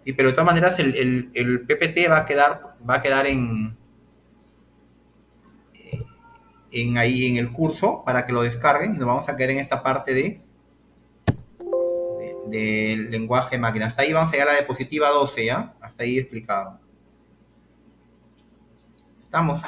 Sí, pero de todas maneras el PPT va a quedar ahí en el curso para que lo descarguen y nos vamos a quedar en esta parte del lenguaje máquina. Hasta ahí vamos a llegar a la diapositiva 12, ¿ya? Hasta ahí explicado. Estamos.